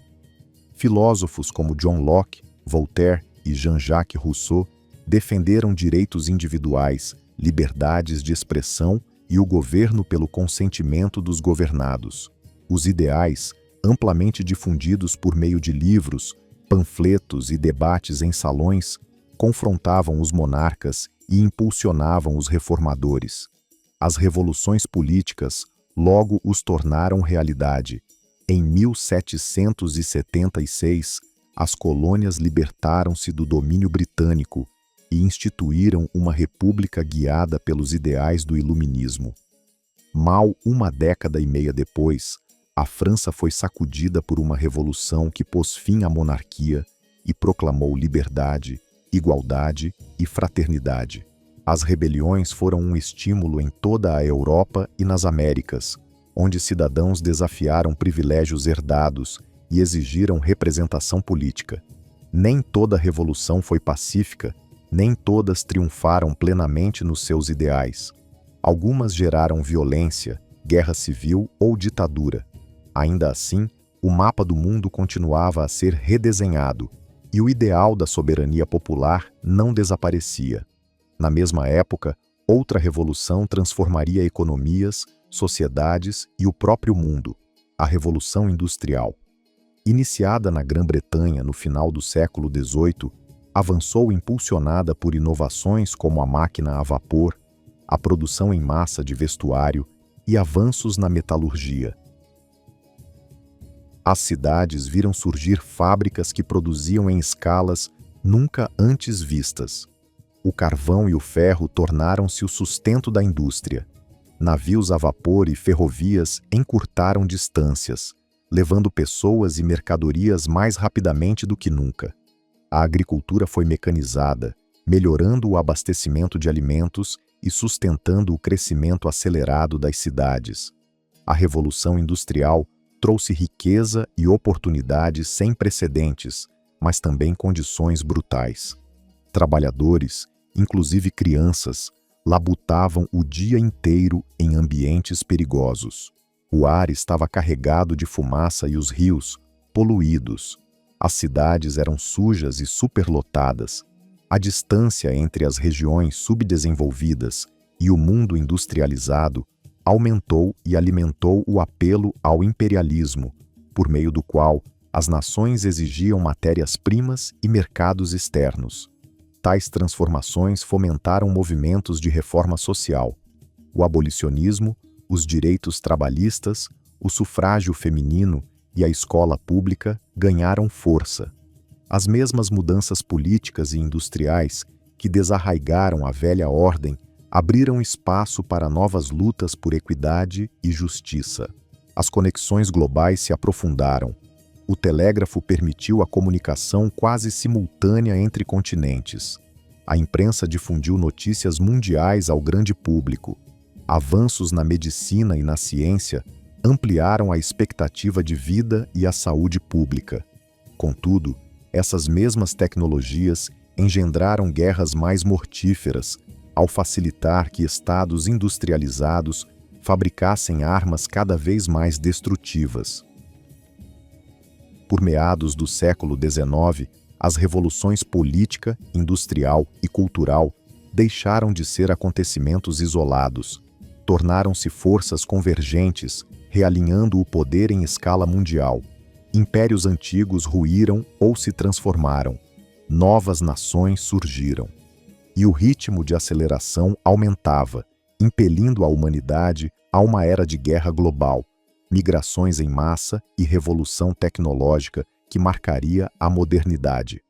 Filósofos como John Locke, Voltaire e Jean-Jacques Rousseau defenderam direitos individuais, liberdades de expressão e o governo pelo consentimento dos governados. Os ideais, amplamente difundidos por meio de livros, panfletos e debates em salões, confrontavam os monarcas e impulsionavam os reformadores. As revoluções políticas logo os tornaram realidade. Em 1776, as colônias libertaram-se do domínio britânico e instituíram uma república guiada pelos ideais do Iluminismo. Mal uma década e meia depois, a França foi sacudida por uma revolução que pôs fim à monarquia e proclamou liberdade, igualdade e fraternidade. As rebeliões foram um estímulo em toda a Europa e nas Américas, onde cidadãos desafiaram privilégios herdados e exigiram representação política. Nem toda revolução foi pacífica, nem todas triunfaram plenamente nos seus ideais. Algumas geraram violência, guerra civil ou ditadura. Ainda assim, o mapa do mundo continuava a ser redesenhado e o ideal da soberania popular não desaparecia. Na mesma época, outra revolução transformaria economias, sociedades e o próprio mundo, a Revolução Industrial. Iniciada na Grã-Bretanha no final do século XVIII, avançou impulsionada por inovações como a máquina a vapor, a produção em massa de vestuário e avanços na metalurgia. As cidades viram surgir fábricas que produziam em escalas nunca antes vistas. O carvão e o ferro tornaram-se o sustento da indústria. Navios a vapor e ferrovias encurtaram distâncias, levando pessoas e mercadorias mais rapidamente do que nunca. A agricultura foi mecanizada, melhorando o abastecimento de alimentos e sustentando o crescimento acelerado das cidades. A Revolução Industrial trouxe riqueza e oportunidades sem precedentes, mas também condições brutais. Trabalhadores, inclusive crianças, labutavam o dia inteiro em ambientes perigosos. O ar estava carregado de fumaça e os rios, poluídos. As cidades eram sujas e superlotadas. A distância entre as regiões subdesenvolvidas e o mundo industrializado aumentou e alimentou o apelo ao imperialismo, por meio do qual as nações exigiam matérias-primas e mercados externos. Tais transformações fomentaram movimentos de reforma social. O abolicionismo, os direitos trabalhistas, o sufrágio feminino e a escola pública ganharam força. As mesmas mudanças políticas e industriais que desarraigaram a velha ordem abriram espaço para novas lutas por equidade e justiça. As conexões globais se aprofundaram. O telégrafo permitiu a comunicação quase simultânea entre continentes. A imprensa difundiu notícias mundiais ao grande público. Avanços na medicina e na ciência ampliaram a expectativa de vida e a saúde pública. Contudo, essas mesmas tecnologias engendraram guerras mais mortíferas, ao facilitar que estados industrializados fabricassem armas cada vez mais destrutivas. Por meados do século XIX, as revoluções política, industrial e cultural deixaram de ser acontecimentos isolados, tornaram-se forças convergentes, realinhando o poder em escala mundial. Impérios antigos ruíram ou se transformaram, novas nações surgiram. E o ritmo de aceleração aumentava, impelindo a humanidade a uma era de guerra global, migrações em massa e revolução tecnológica que marcaria a modernidade.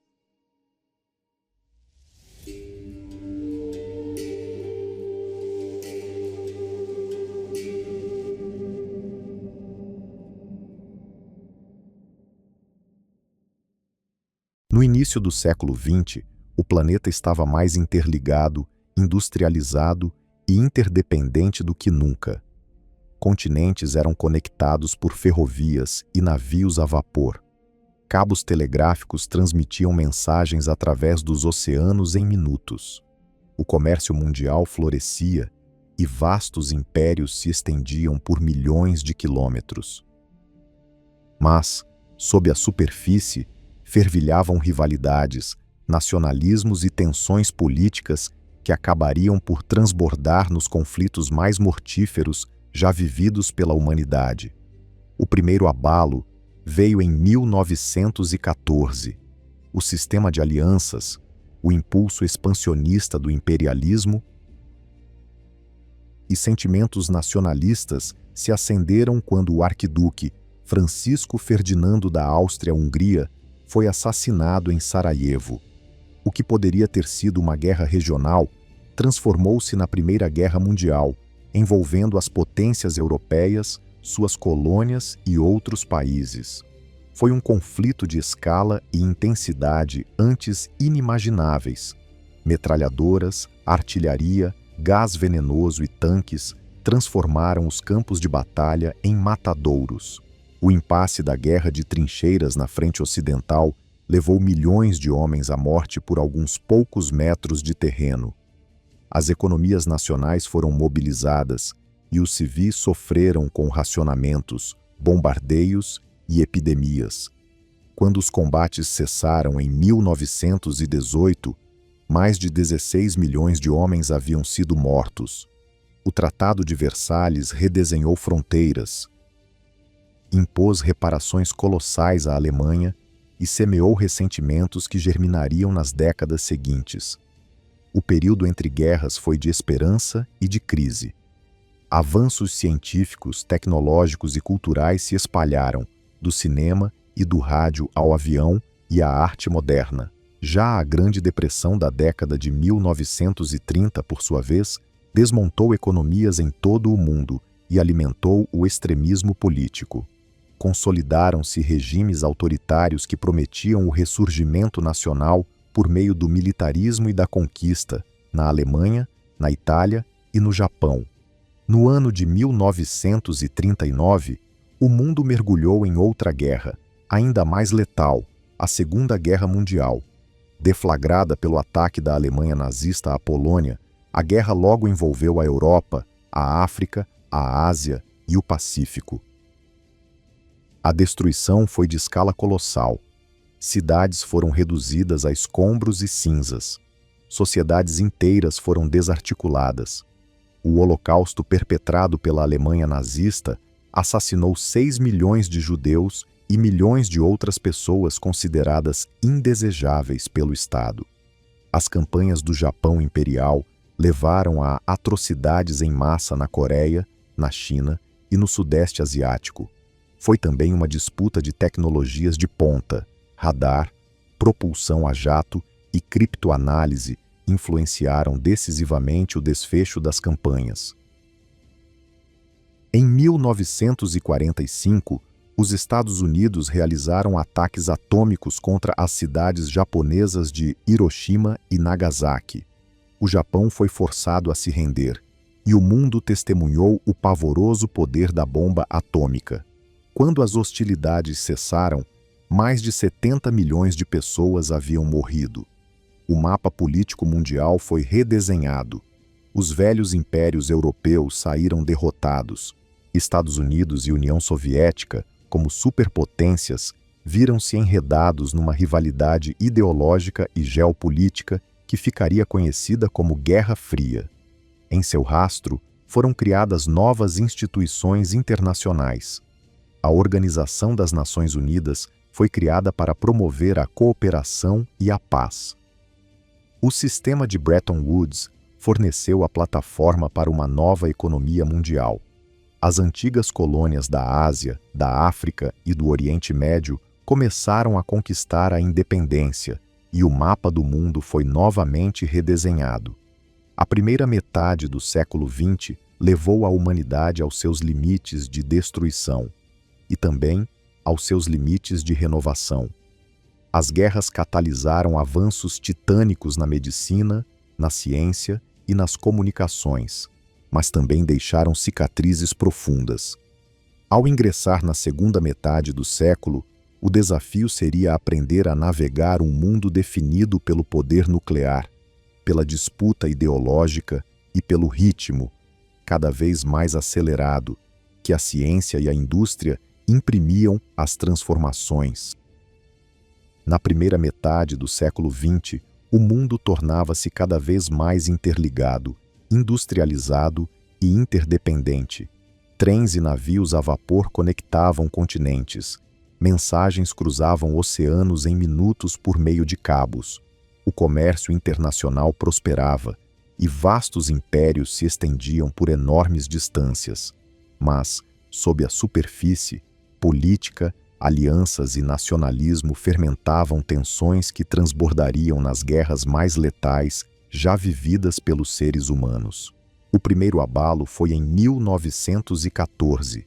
No início do século XX, o planeta estava mais interligado, industrializado e interdependente do que nunca. Continentes eram conectados por ferrovias e navios a vapor. Cabos telegráficos transmitiam mensagens através dos oceanos em minutos. O comércio mundial florescia e vastos impérios se estendiam por milhões de quilômetros. Mas, sob a superfície, fervilhavam rivalidades, nacionalismos e tensões políticas que acabariam por transbordar nos conflitos mais mortíferos já vividos pela humanidade. O primeiro abalo veio em 1914. O sistema de alianças, o impulso expansionista do imperialismo e sentimentos nacionalistas se acenderam quando o arquiduque Francisco Ferdinando da Áustria-Hungria foi assassinado em Sarajevo. O que poderia ter sido uma guerra regional transformou-se na Primeira Guerra Mundial, envolvendo as potências europeias, suas colônias e outros países. Foi um conflito de escala e intensidade antes inimagináveis. Metralhadoras, artilharia, gás venenoso e tanques transformaram os campos de batalha em matadouros. O impasse da guerra de trincheiras na frente ocidental levou milhões de homens à morte por alguns poucos metros de terreno. As economias nacionais foram mobilizadas e os civis sofreram com racionamentos, bombardeios e epidemias. Quando os combates cessaram em 1918, Mais de 16 milhões de homens haviam sido mortos. O Tratado de Versalhes redesenhou fronteiras, impôs reparações colossais à Alemanha e semeou ressentimentos que germinariam nas décadas seguintes. O período entre guerras foi de esperança e de crise. Avanços científicos, tecnológicos e culturais se espalharam, do cinema e do rádio ao avião e à arte moderna. Já a Grande Depressão da década de 1930, por sua vez, desmontou economias em todo o mundo e alimentou o extremismo político. Consolidaram-se regimes autoritários que prometiam o ressurgimento nacional por meio do militarismo e da conquista, na Alemanha, na Itália e no Japão. No ano de 1939, o mundo mergulhou em outra guerra, ainda mais letal, a Segunda Guerra Mundial. Deflagrada pelo ataque da Alemanha nazista à Polônia, a guerra logo envolveu a Europa, a África, a Ásia e o Pacífico. A destruição foi de escala colossal. Cidades foram reduzidas a escombros e cinzas. Sociedades inteiras foram desarticuladas. O Holocausto perpetrado pela Alemanha nazista assassinou 6 milhões de judeus e milhões de outras pessoas consideradas indesejáveis pelo Estado. As campanhas do Japão imperial levaram a atrocidades em massa na Coreia, na China e no Sudeste Asiático. Foi também uma disputa de tecnologias de ponta, radar, propulsão a jato e criptoanálise influenciaram decisivamente o desfecho das campanhas. Em 1945, os Estados Unidos realizaram ataques atômicos contra as cidades japonesas de Hiroshima e Nagasaki. O Japão foi forçado a se render, e o mundo testemunhou o pavoroso poder da bomba atômica. Quando as hostilidades cessaram, mais de 70 milhões de pessoas haviam morrido. O mapa político mundial foi redesenhado. Os velhos impérios europeus saíram derrotados. Estados Unidos e União Soviética, como superpotências, viram-se enredados numa rivalidade ideológica e geopolítica que ficaria conhecida como Guerra Fria. Em seu rastro, foram criadas novas instituições internacionais. A Organização das Nações Unidas foi criada para promover a cooperação e a paz. O sistema de Bretton Woods forneceu a plataforma para uma nova economia mundial. As antigas colônias da Ásia, da África e do Oriente Médio começaram a conquistar a independência e o mapa do mundo foi novamente redesenhado. A primeira metade do século XX levou a humanidade aos seus limites de destruição e também aos seus limites de renovação. As guerras catalisaram avanços titânicos na medicina, na ciência e nas comunicações, mas também deixaram cicatrizes profundas. Ao ingressar na segunda metade do século, o desafio seria aprender a navegar um mundo definido pelo poder nuclear, pela disputa ideológica e pelo ritmo, cada vez mais acelerado, que a ciência e a indústria imprimiam às transformações. Na primeira metade do século XX, o mundo tornava-se cada vez mais interligado, industrializado e interdependente. Trens e navios a vapor conectavam continentes. Mensagens cruzavam oceanos em minutos por meio de cabos. O comércio internacional prosperava e vastos impérios se estendiam por enormes distâncias. Mas, sob a superfície, política, alianças e nacionalismo fermentavam tensões que transbordariam nas guerras mais letais já vividas pelos seres humanos. O primeiro abalo foi em 1914.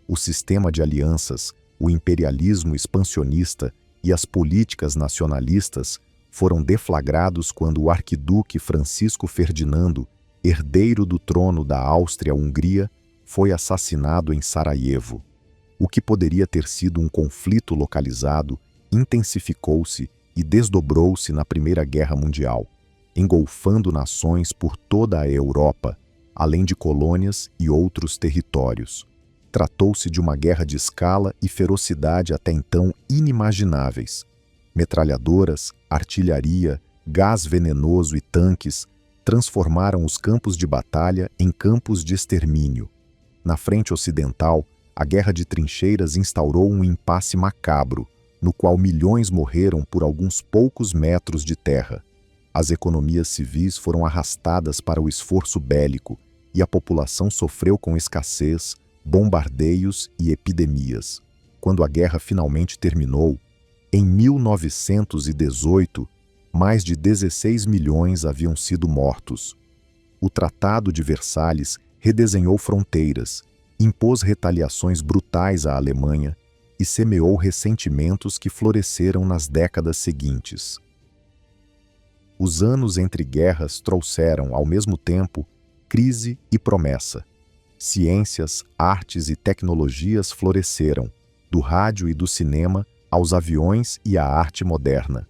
O sistema de alianças, o imperialismo expansionista e as políticas nacionalistas foram deflagrados quando o arquiduque Francisco Ferdinando, herdeiro do trono da Áustria-Hungria, foi assassinado em Sarajevo. O que poderia ter sido um conflito localizado intensificou-se e desdobrou-se na Primeira Guerra Mundial, engolfando nações por toda a Europa, além de colônias e outros territórios. Tratou-se de uma guerra de escala e ferocidade até então inimagináveis. Metralhadoras, artilharia, gás venenoso e tanques transformaram os campos de batalha em campos de extermínio. Na frente ocidental, a guerra de trincheiras instaurou um impasse macabro, no qual milhões morreram por alguns poucos metros de terra. As economias civis foram arrastadas para o esforço bélico e a população sofreu com escassez, bombardeios e epidemias. Quando a guerra finalmente terminou, em 1918, mais de 16 milhões haviam sido mortos. O Tratado de Versalhes redesenhou fronteiras, impôs retaliações brutais à Alemanha e semeou ressentimentos que floresceram nas décadas seguintes. Os anos entre guerras trouxeram, ao mesmo tempo, crise e promessa. Ciências, artes e tecnologias floresceram, do rádio e do cinema aos aviões e à arte moderna.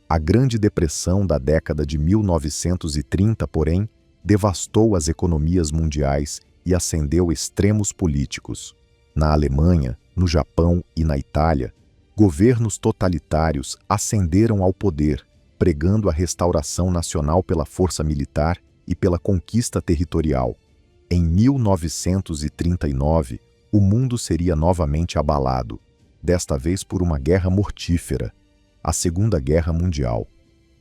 A Grande Depressão da década de 1930, porém, devastou as economias mundiais e acendeu extremos políticos. Na Alemanha, no Japão e na Itália, governos totalitários ascenderam ao poder, pregando a restauração nacional pela força militar e pela conquista territorial. Em 1939, o mundo seria novamente abalado, desta vez por uma guerra mortífera, a Segunda Guerra Mundial.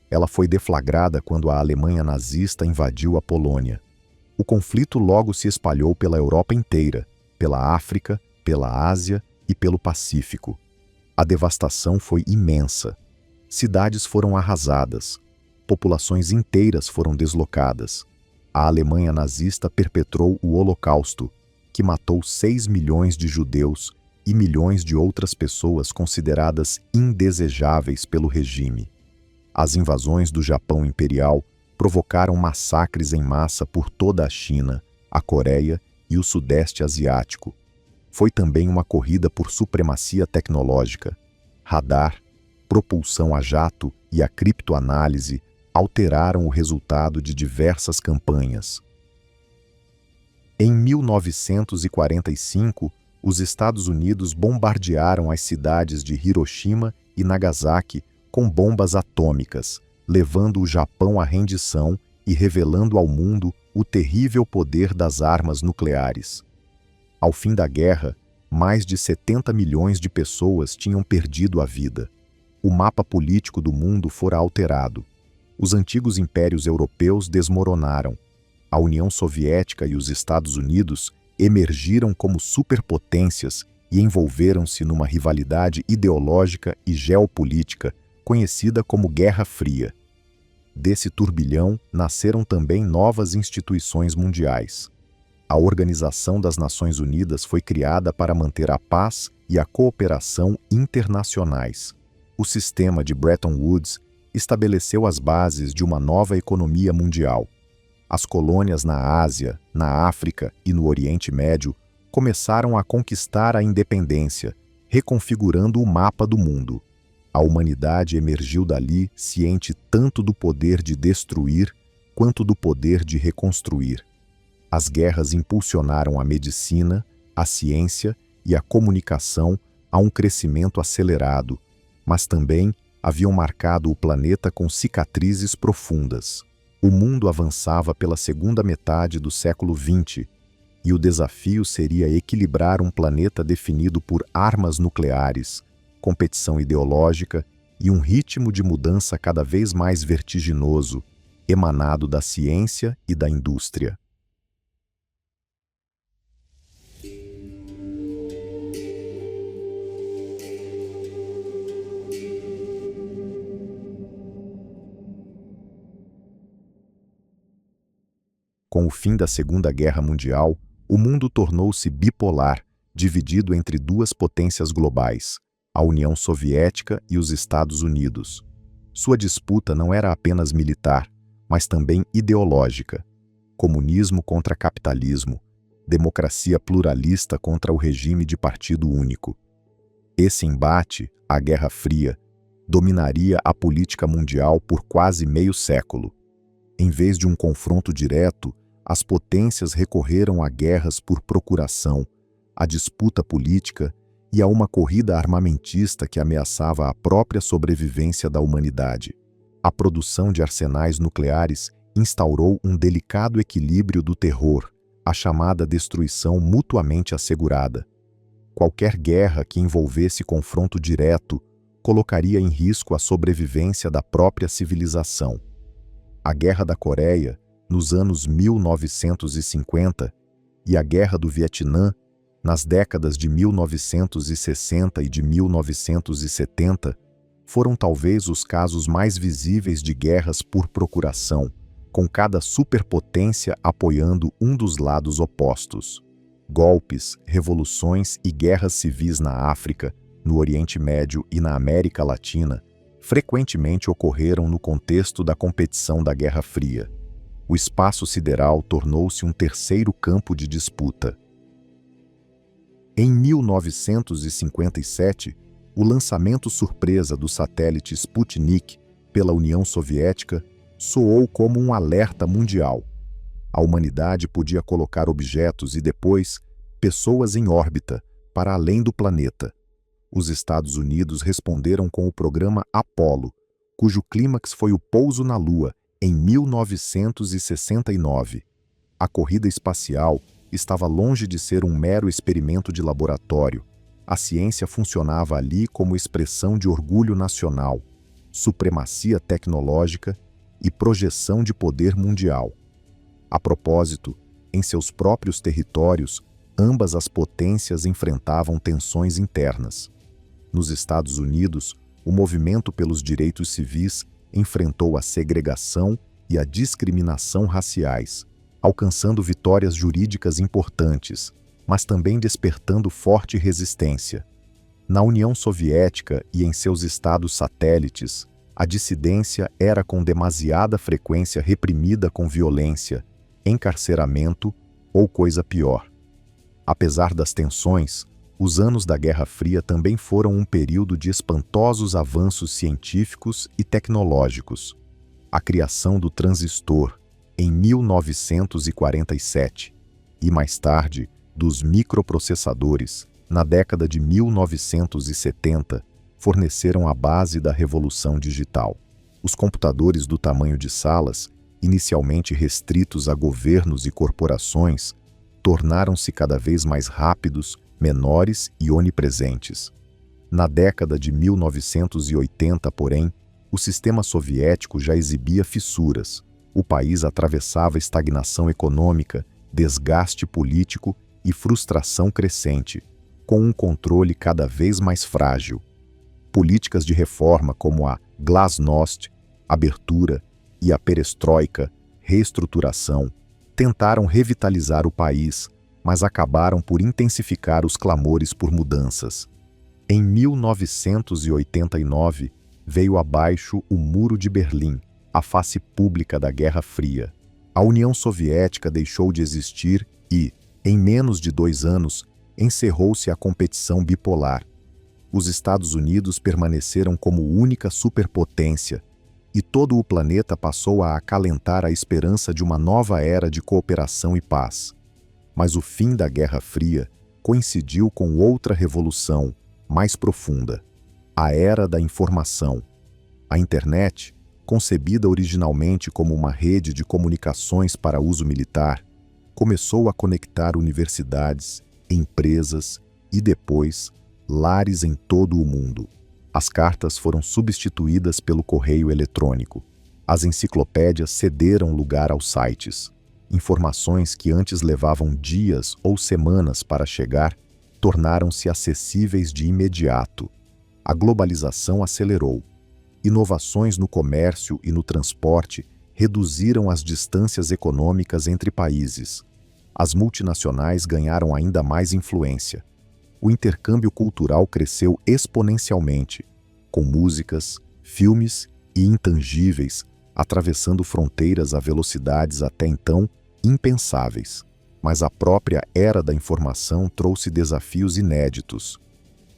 Ela foi deflagrada quando a Alemanha nazista invadiu a Polônia. O conflito logo se espalhou pela Europa inteira, pela África, pela Ásia e pelo Pacífico. A devastação foi imensa. Cidades foram arrasadas, populações inteiras foram deslocadas. A Alemanha nazista perpetrou o Holocausto, que matou 6 milhões de judeus e milhões de outras pessoas consideradas indesejáveis pelo regime. As invasões do Japão Imperial provocaram massacres em massa por toda a China, a Coreia e o Sudeste Asiático. Foi também uma corrida por supremacia tecnológica. Radar, propulsão a jato e a criptoanálise alteraram o resultado de diversas campanhas. Em 1945, os Estados Unidos bombardearam as cidades de Hiroshima e Nagasaki com bombas atômicas, levando o Japão à rendição e revelando ao mundo o terrível poder das armas nucleares. Ao fim da guerra, mais de 70 milhões de pessoas tinham perdido a vida. O mapa político do mundo fora alterado. Os antigos impérios europeus desmoronaram. A União Soviética e os Estados Unidos emergiram como superpotências e envolveram-se numa rivalidade ideológica e geopolítica conhecida como Guerra Fria. Desse turbilhão nasceram também novas instituições mundiais. A Organização das Nações Unidas foi criada para manter a paz e a cooperação internacionais. O sistema de Bretton Woods estabeleceu as bases de uma nova economia mundial. As colônias na Ásia, na África e no Oriente Médio começaram a conquistar a independência, reconfigurando o mapa do mundo. A humanidade emergiu dali ciente tanto do poder de destruir quanto do poder de reconstruir. As guerras impulsionaram a medicina, a ciência e a comunicação a um crescimento acelerado, mas também haviam marcado o planeta com cicatrizes profundas. O mundo avançava pela segunda metade do século XX, e o desafio seria equilibrar um planeta definido por armas nucleares, competição ideológica e um ritmo de mudança cada vez mais vertiginoso, emanado da ciência e da indústria. Com o fim da Segunda Guerra Mundial, o mundo tornou-se bipolar, dividido entre duas potências globais, a União Soviética e os Estados Unidos. Sua disputa não era apenas militar, mas também ideológica. Comunismo contra capitalismo, democracia pluralista contra o regime de partido único. Esse embate, a Guerra Fria, dominaria a política mundial por quase meio século. Em vez de um confronto direto, as potências recorreram a guerras por procuração, a disputa política e a uma corrida armamentista que ameaçava a própria sobrevivência da humanidade. A produção de arsenais nucleares instaurou um delicado equilíbrio do terror, a chamada destruição mutuamente assegurada. Qualquer guerra que envolvesse confronto direto colocaria em risco a sobrevivência da própria civilização. A Guerra da Coreia, nos anos 1950, e a Guerra do Vietnã, nas décadas de 1960 e de 1970, foram talvez os casos mais visíveis de guerras por procuração, com cada superpotência apoiando um dos lados opostos. Golpes, revoluções e guerras civis na África, no Oriente Médio e na América Latina frequentemente ocorreram no contexto da competição da Guerra Fria. O espaço sideral tornou-se um terceiro campo de disputa. Em 1957, o lançamento surpresa do satélite Sputnik pela União Soviética soou como um alerta mundial. A humanidade podia colocar objetos e depois pessoas em órbita para além do planeta. Os Estados Unidos responderam com o programa Apollo, cujo clímax foi o pouso na Lua em 1969. A corrida espacial estava longe de ser um mero experimento de laboratório. A ciência funcionava ali como expressão de orgulho nacional, supremacia tecnológica e projeção de poder mundial. A propósito, em seus próprios territórios, ambas as potências enfrentavam tensões internas. Nos Estados Unidos, o movimento pelos direitos civis enfrentou a segregação e a discriminação raciais, alcançando vitórias jurídicas importantes, mas também despertando forte resistência. Na União Soviética e em seus estados satélites, a dissidência era com demasiada frequência reprimida com violência, encarceramento ou coisa pior. Apesar das tensões, os anos da Guerra Fria também foram um período de espantosos avanços científicos e tecnológicos. A criação do transistor, em 1947, e mais tarde, dos microprocessadores, na década de 1970, forneceram a base da revolução digital. Os computadores do tamanho de salas, inicialmente restritos a governos e corporações, tornaram-se cada vez mais rápidos, menores e onipresentes. Na década de 1980, porém, o sistema soviético já exibia fissuras. O país atravessava estagnação econômica, desgaste político e frustração crescente, com um controle cada vez mais frágil. Políticas de reforma como a Glasnost, abertura, e a perestroika, reestruturação, tentaram revitalizar o país, mas acabaram por intensificar os clamores por mudanças. Em 1989, veio abaixo o Muro de Berlim, a face pública da Guerra Fria. A União Soviética deixou de existir e, em menos de 2 anos, encerrou-se a competição bipolar. Os Estados Unidos permaneceram como única superpotência, e todo o planeta passou a acalentar a esperança de uma nova era de cooperação e paz. Mas o fim da Guerra Fria coincidiu com outra revolução, mais profunda: a era da informação. A internet, concebida originalmente como uma rede de comunicações para uso militar, começou a conectar universidades, empresas e, depois, lares em todo o mundo. As cartas foram substituídas pelo correio eletrônico. As enciclopédias cederam lugar aos sites. Informações que antes levavam dias ou semanas para chegar tornaram-se acessíveis de imediato. A globalização acelerou. Inovações no comércio e no transporte reduziram as distâncias econômicas entre países. As multinacionais ganharam ainda mais influência. O intercâmbio cultural cresceu exponencialmente, com músicas, filmes e intangíveis atravessando fronteiras a velocidades até então impensáveis. Mas a própria era da informação trouxe desafios inéditos.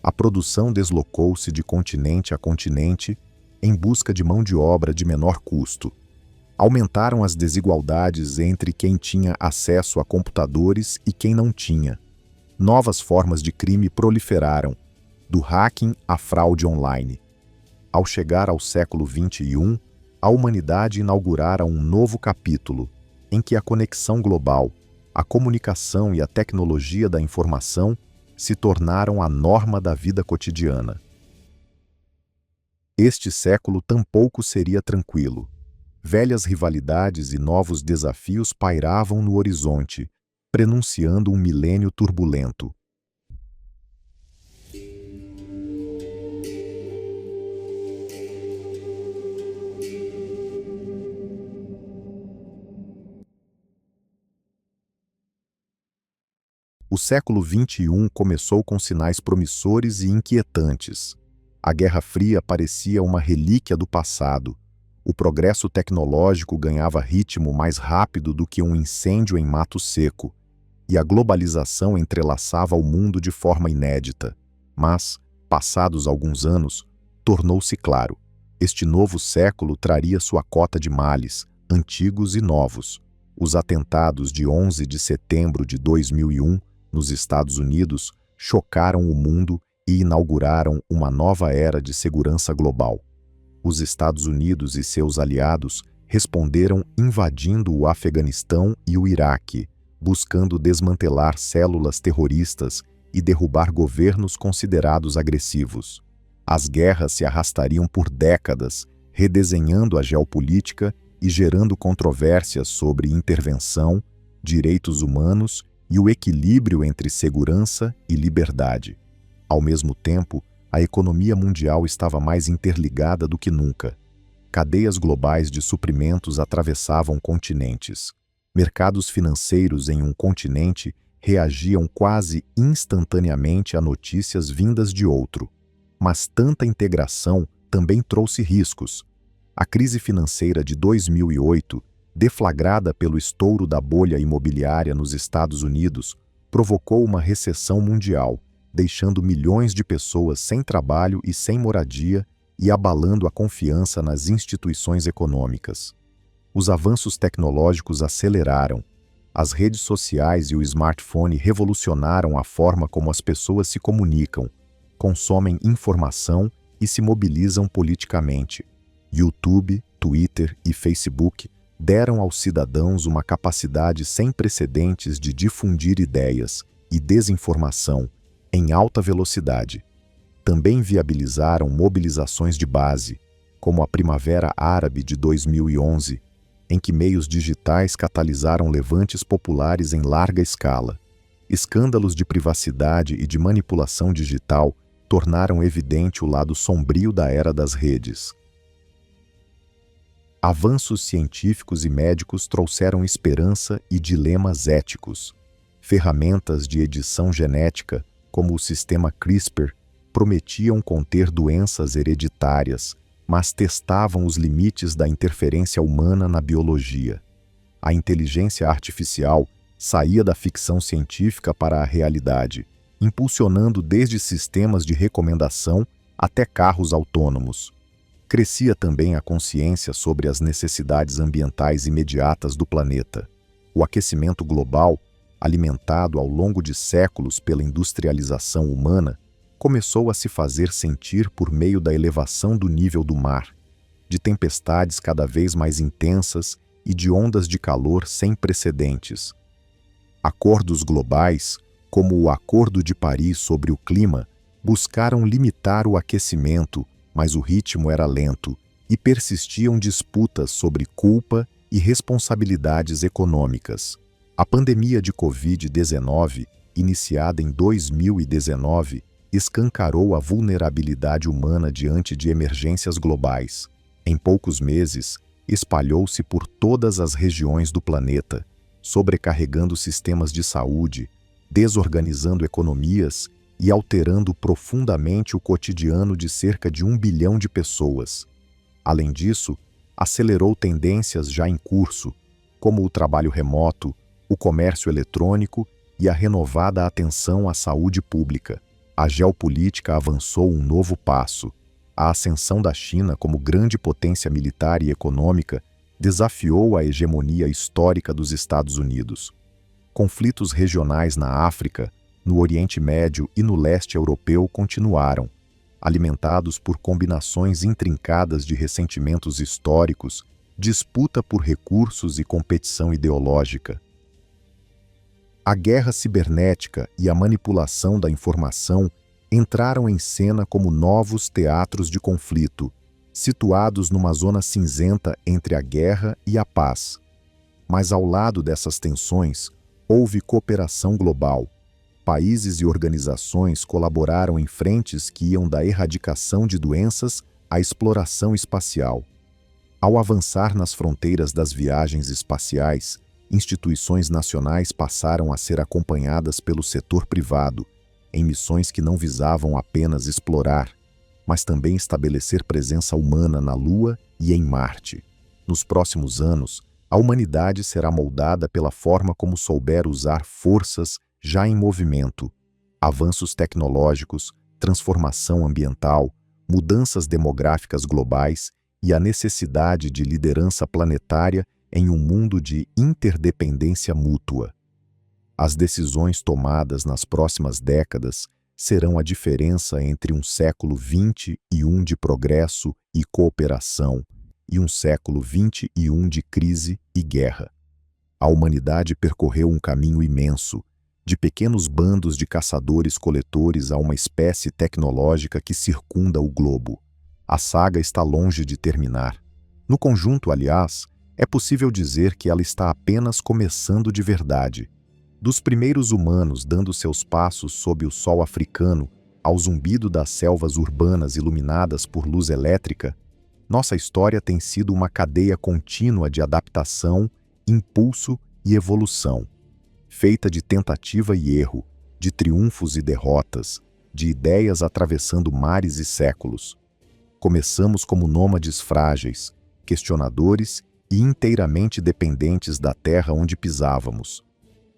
A produção deslocou-se de continente a continente em busca de mão de obra de menor custo. Aumentaram as desigualdades entre quem tinha acesso a computadores e quem não tinha. Novas formas de crime proliferaram, do hacking à fraude online. Ao chegar ao século XXI, a humanidade inaugurara um novo capítulo, em que a conexão global, a comunicação e a tecnologia da informação se tornaram a norma da vida cotidiana. Este século tampouco seria tranquilo. Velhas rivalidades e novos desafios pairavam no horizonte, prenunciando um milênio turbulento. O século XXI começou com sinais promissores e inquietantes. A Guerra Fria parecia uma relíquia do passado. O progresso tecnológico ganhava ritmo mais rápido do que um incêndio em mato seco, e a globalização entrelaçava o mundo de forma inédita. Mas, passados alguns anos, tornou-se claro: este novo século traria sua cota de males, antigos e novos. Os atentados de 11 de setembro de 2001, nos Estados Unidos, chocaram o mundo e inauguraram uma nova era de segurança global. Os Estados Unidos e seus aliados responderam invadindo o Afeganistão e o Iraque, buscando desmantelar células terroristas e derrubar governos considerados agressivos. As guerras se arrastariam por décadas, redesenhando a geopolítica e gerando controvérsias sobre intervenção, direitos humanos e o equilíbrio entre segurança e liberdade. Ao mesmo tempo, a economia mundial estava mais interligada do que nunca. Cadeias globais de suprimentos atravessavam continentes. Mercados financeiros em um continente reagiam quase instantaneamente a notícias vindas de outro. Mas tanta integração também trouxe riscos. A crise financeira de 2008, deflagrada pelo estouro da bolha imobiliária nos Estados Unidos, provocou uma recessão mundial, deixando milhões de pessoas sem trabalho e sem moradia e abalando a confiança nas instituições econômicas. Os avanços tecnológicos aceleraram. As redes sociais e o smartphone revolucionaram a forma como as pessoas se comunicam, consomem informação e se mobilizam politicamente. YouTube, Twitter e Facebook deram aos cidadãos uma capacidade sem precedentes de difundir ideias e desinformação em alta velocidade. Também viabilizaram mobilizações de base, como a Primavera Árabe de 2011, em que meios digitais catalisaram levantes populares em larga escala. Escândalos de privacidade e de manipulação digital tornaram evidente o lado sombrio da era das redes. Avanços científicos e médicos trouxeram esperança e dilemas éticos. Ferramentas de edição genética, como o sistema CRISPR, prometiam conter doenças hereditárias, mas testavam os limites da interferência humana na biologia. A inteligência artificial saía da ficção científica para a realidade, impulsionando desde sistemas de recomendação até carros autônomos. Crescia também a consciência sobre as necessidades ambientais imediatas do planeta. O aquecimento global, alimentado ao longo de séculos pela industrialização humana, começou a se fazer sentir por meio da elevação do nível do mar, de tempestades cada vez mais intensas e de ondas de calor sem precedentes. Acordos globais, como o Acordo de Paris sobre o Clima, buscaram limitar o aquecimento, mas o ritmo era lento e persistiam disputas sobre culpa e responsabilidades econômicas. A pandemia de Covid-19, iniciada em 2019, escancarou a vulnerabilidade humana diante de emergências globais. Em poucos meses, espalhou-se por todas as regiões do planeta, sobrecarregando sistemas de saúde, desorganizando economias e alterando profundamente o cotidiano de cerca de 1 bilhão de pessoas. Além disso, acelerou tendências já em curso, como o trabalho remoto, o comércio eletrônico e a renovada atenção à saúde pública. A geopolítica avançou um novo passo. A ascensão da China como grande potência militar e econômica desafiou a hegemonia histórica dos Estados Unidos. Conflitos regionais na África, no Oriente Médio e no leste europeu continuaram. alimentados por combinações intrincadas de ressentimentos históricos, disputa por recursos e competição ideológica. A guerra cibernética e a manipulação da informação entraram em cena como novos teatros de conflito, situados numa zona cinzenta entre a guerra e a paz. Mas ao lado dessas tensões, houve cooperação global. Países e organizações colaboraram em frentes que iam da erradicação de doenças à exploração espacial. Ao avançar nas fronteiras das viagens espaciais, instituições nacionais passaram a ser acompanhadas pelo setor privado, em missões que não visavam apenas explorar, mas também estabelecer presença humana na Lua e em Marte. Nos próximos anos, a humanidade será moldada pela forma como souber usar forças já em movimento, avanços tecnológicos, transformação ambiental, mudanças demográficas globais e a necessidade de liderança planetária em um mundo de interdependência mútua. As decisões tomadas nas próximas décadas serão a diferença entre um século XXI de progresso e cooperação e um século XXI de crise e guerra. A humanidade percorreu um caminho imenso, de pequenos bandos de caçadores-coletores a uma espécie tecnológica que circunda o globo. A saga está longe de terminar. No conjunto, aliás, é possível dizer que ela está apenas começando de verdade. Dos primeiros humanos dando seus passos sob o sol africano ao zumbido das selvas urbanas iluminadas por luz elétrica, nossa história tem sido uma cadeia contínua de adaptação, impulso e evolução, feita de tentativa e erro, de triunfos e derrotas, de ideias atravessando mares e séculos. Começamos como nômades frágeis, questionadores e inteiramente dependentes da terra onde pisávamos.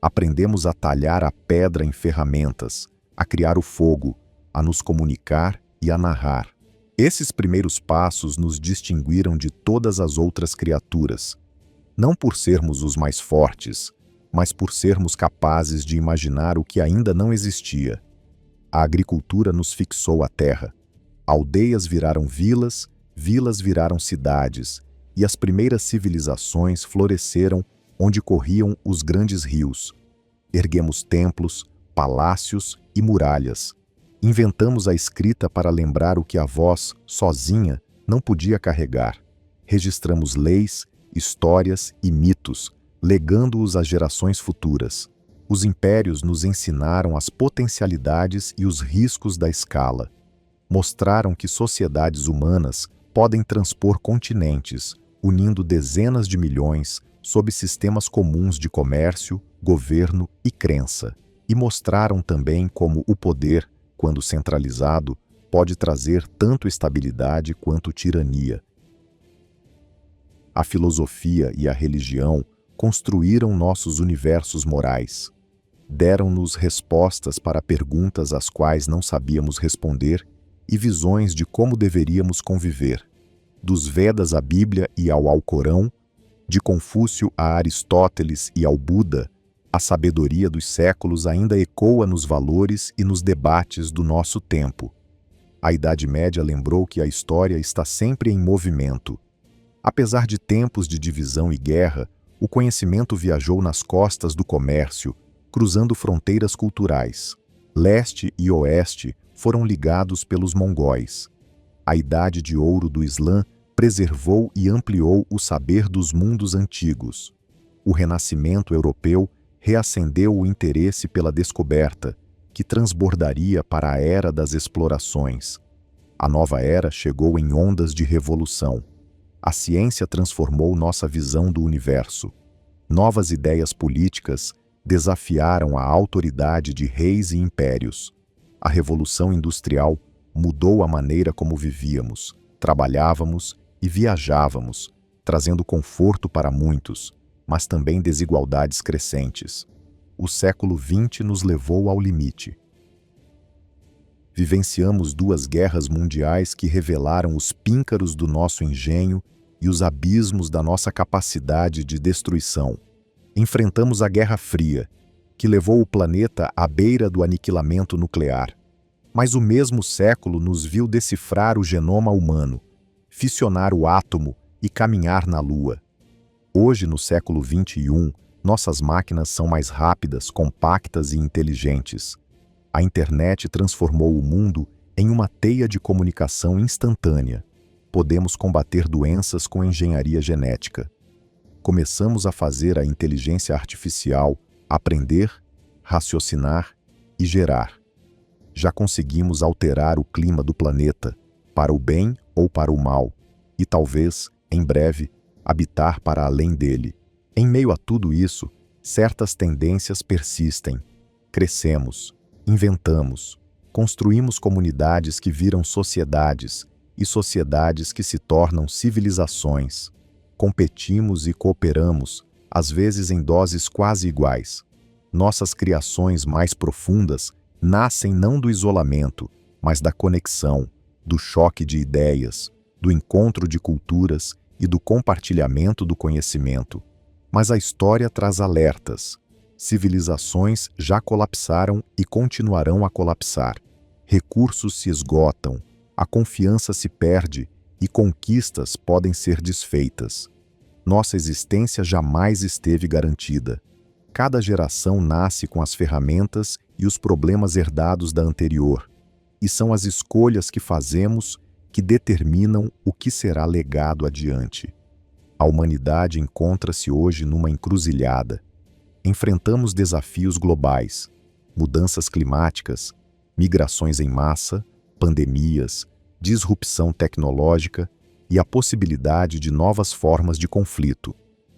Aprendemos a talhar a pedra em ferramentas, a criar o fogo, a nos comunicar e a narrar. Esses primeiros passos nos distinguiram de todas as outras criaturas, não por sermos os mais fortes, mas por sermos capazes de imaginar o que ainda não existia. A agricultura nos fixou à terra. Aldeias viraram vilas, vilas viraram cidades, e as primeiras civilizações floresceram onde corriam os grandes rios. Erguemos templos, palácios e muralhas. Inventamos a escrita para lembrar o que a voz, sozinha, não podia carregar. Registramos leis, histórias e mitos, legando-os às gerações futuras. Os impérios nos ensinaram as potencialidades e os riscos da escala. Mostraram que sociedades humanas podem transpor continentes, unindo dezenas de milhões sob sistemas comuns de comércio, governo e crença. E mostraram também como o poder, quando centralizado, pode trazer tanto estabilidade quanto tirania. A filosofia e a religião construíram nossos universos morais. Deram-nos respostas para perguntas às quais não sabíamos responder e visões de como deveríamos conviver. Dos Vedas à Bíblia e ao Alcorão, de Confúcio a Aristóteles e ao Buda, a sabedoria dos séculos ainda ecoa nos valores e nos debates do nosso tempo. A Idade Média lembrou que a história está sempre em movimento. Apesar de tempos de divisão e guerra, o conhecimento viajou nas costas do comércio, cruzando fronteiras culturais. Leste e Oeste foram ligados pelos mongóis. A Idade de Ouro do Islã preservou e ampliou o saber dos mundos antigos. O Renascimento europeu reacendeu o interesse pela descoberta, que transbordaria para a era das explorações. A nova era chegou em ondas de revolução. A ciência transformou nossa visão do universo. Novas ideias políticas desafiaram a autoridade de reis e impérios. A Revolução Industrial mudou a maneira como vivíamos, trabalhávamos e viajávamos, trazendo conforto para muitos, mas também desigualdades crescentes. O século XX nos levou ao limite. Vivenciamos duas guerras mundiais que revelaram os píncaros do nosso engenho e os abismos da nossa capacidade de destruição. Enfrentamos a Guerra Fria, que levou o planeta à beira do aniquilamento nuclear. Mas o mesmo século nos viu decifrar o genoma humano, fissionar o átomo e caminhar na Lua. Hoje, no século XXI, nossas máquinas são mais rápidas, compactas e inteligentes. A internet transformou o mundo em uma teia de comunicação instantânea. Podemos combater doenças com engenharia genética. Começamos a fazer a inteligência artificial aprender, raciocinar e gerar. Já conseguimos alterar o clima do planeta, para o bem ou para o mal, e talvez, em breve, habitar para além dele. Em meio a tudo isso, certas tendências persistem. Crescemos, inventamos, construímos comunidades que viram sociedades e sociedades que se tornam civilizações. Competimos e cooperamos, às vezes em doses quase iguais. Nossas criações mais profundas nascem não do isolamento, mas da conexão, do choque de ideias, do encontro de culturas e do compartilhamento do conhecimento. Mas a história traz alertas. Civilizações já colapsaram e continuarão a colapsar. Recursos se esgotam, a confiança se perde e conquistas podem ser desfeitas. Nossa existência jamais esteve garantida. Cada geração nasce com as ferramentas e os problemas herdados da anterior, e são as escolhas que fazemos que determinam o que será legado adiante. A humanidade encontra-se hoje numa encruzilhada. Enfrentamos desafios globais, mudanças climáticas, migrações em massa, pandemias, disrupção tecnológica e a possibilidade de novas formas de conflito.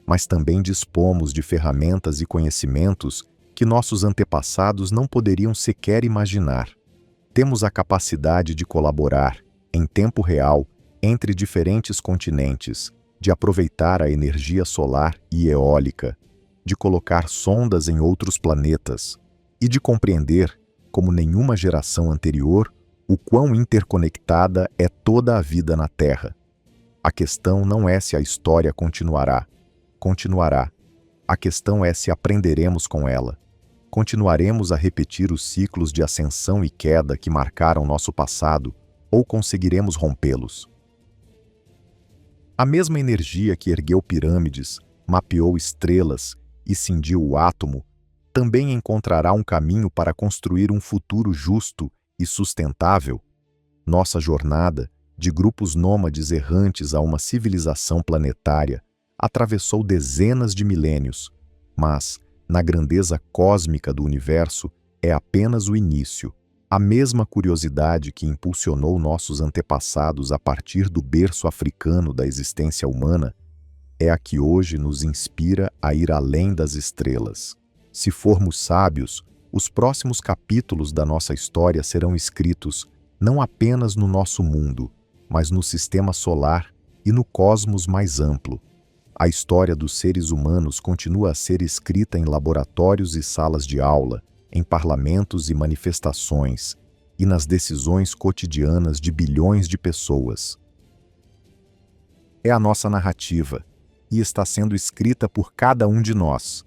Mas também dispomos de ferramentas e conhecimentos que nossos antepassados não poderiam sequer imaginar. Temos a capacidade de colaborar, em tempo real, entre diferentes continentes, de aproveitar a energia solar e eólica, de colocar sondas em outros planetas e de compreender, como nenhuma geração anterior, o quão interconectada é toda a vida na Terra. A questão não é se a história continuará. Continuará. A questão é se aprenderemos com ela. Continuaremos a repetir os ciclos de ascensão e queda que marcaram nosso passado, ou conseguiremos rompê-los? A mesma energia que ergueu pirâmides, mapeou estrelas e cindiu o átomo, também encontrará um caminho para construir um futuro justo e sustentável. Nossa jornada, de grupos nômades errantes a uma civilização planetária, atravessou dezenas de milênios, mas, na grandeza cósmica do universo, é apenas o início. A mesma curiosidade que impulsionou nossos antepassados a partir do berço africano da existência humana é a que hoje nos inspira a ir além das estrelas. Se formos sábios, os próximos capítulos da nossa história serão escritos não apenas no nosso mundo, mas no sistema solar e no cosmos mais amplo. A história dos seres humanos continua a ser escrita em laboratórios e salas de aula, em parlamentos e manifestações, e nas decisões cotidianas de bilhões de pessoas. É a nossa narrativa, e está sendo escrita por cada um de nós.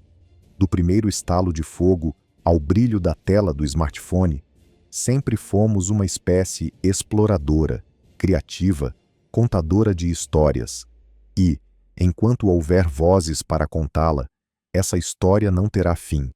Do primeiro estalo de fogo ao brilho da tela do smartphone, sempre fomos uma espécie exploradora, criativa, contadora de histórias. E, enquanto houver vozes para contá-la, essa história não terá fim.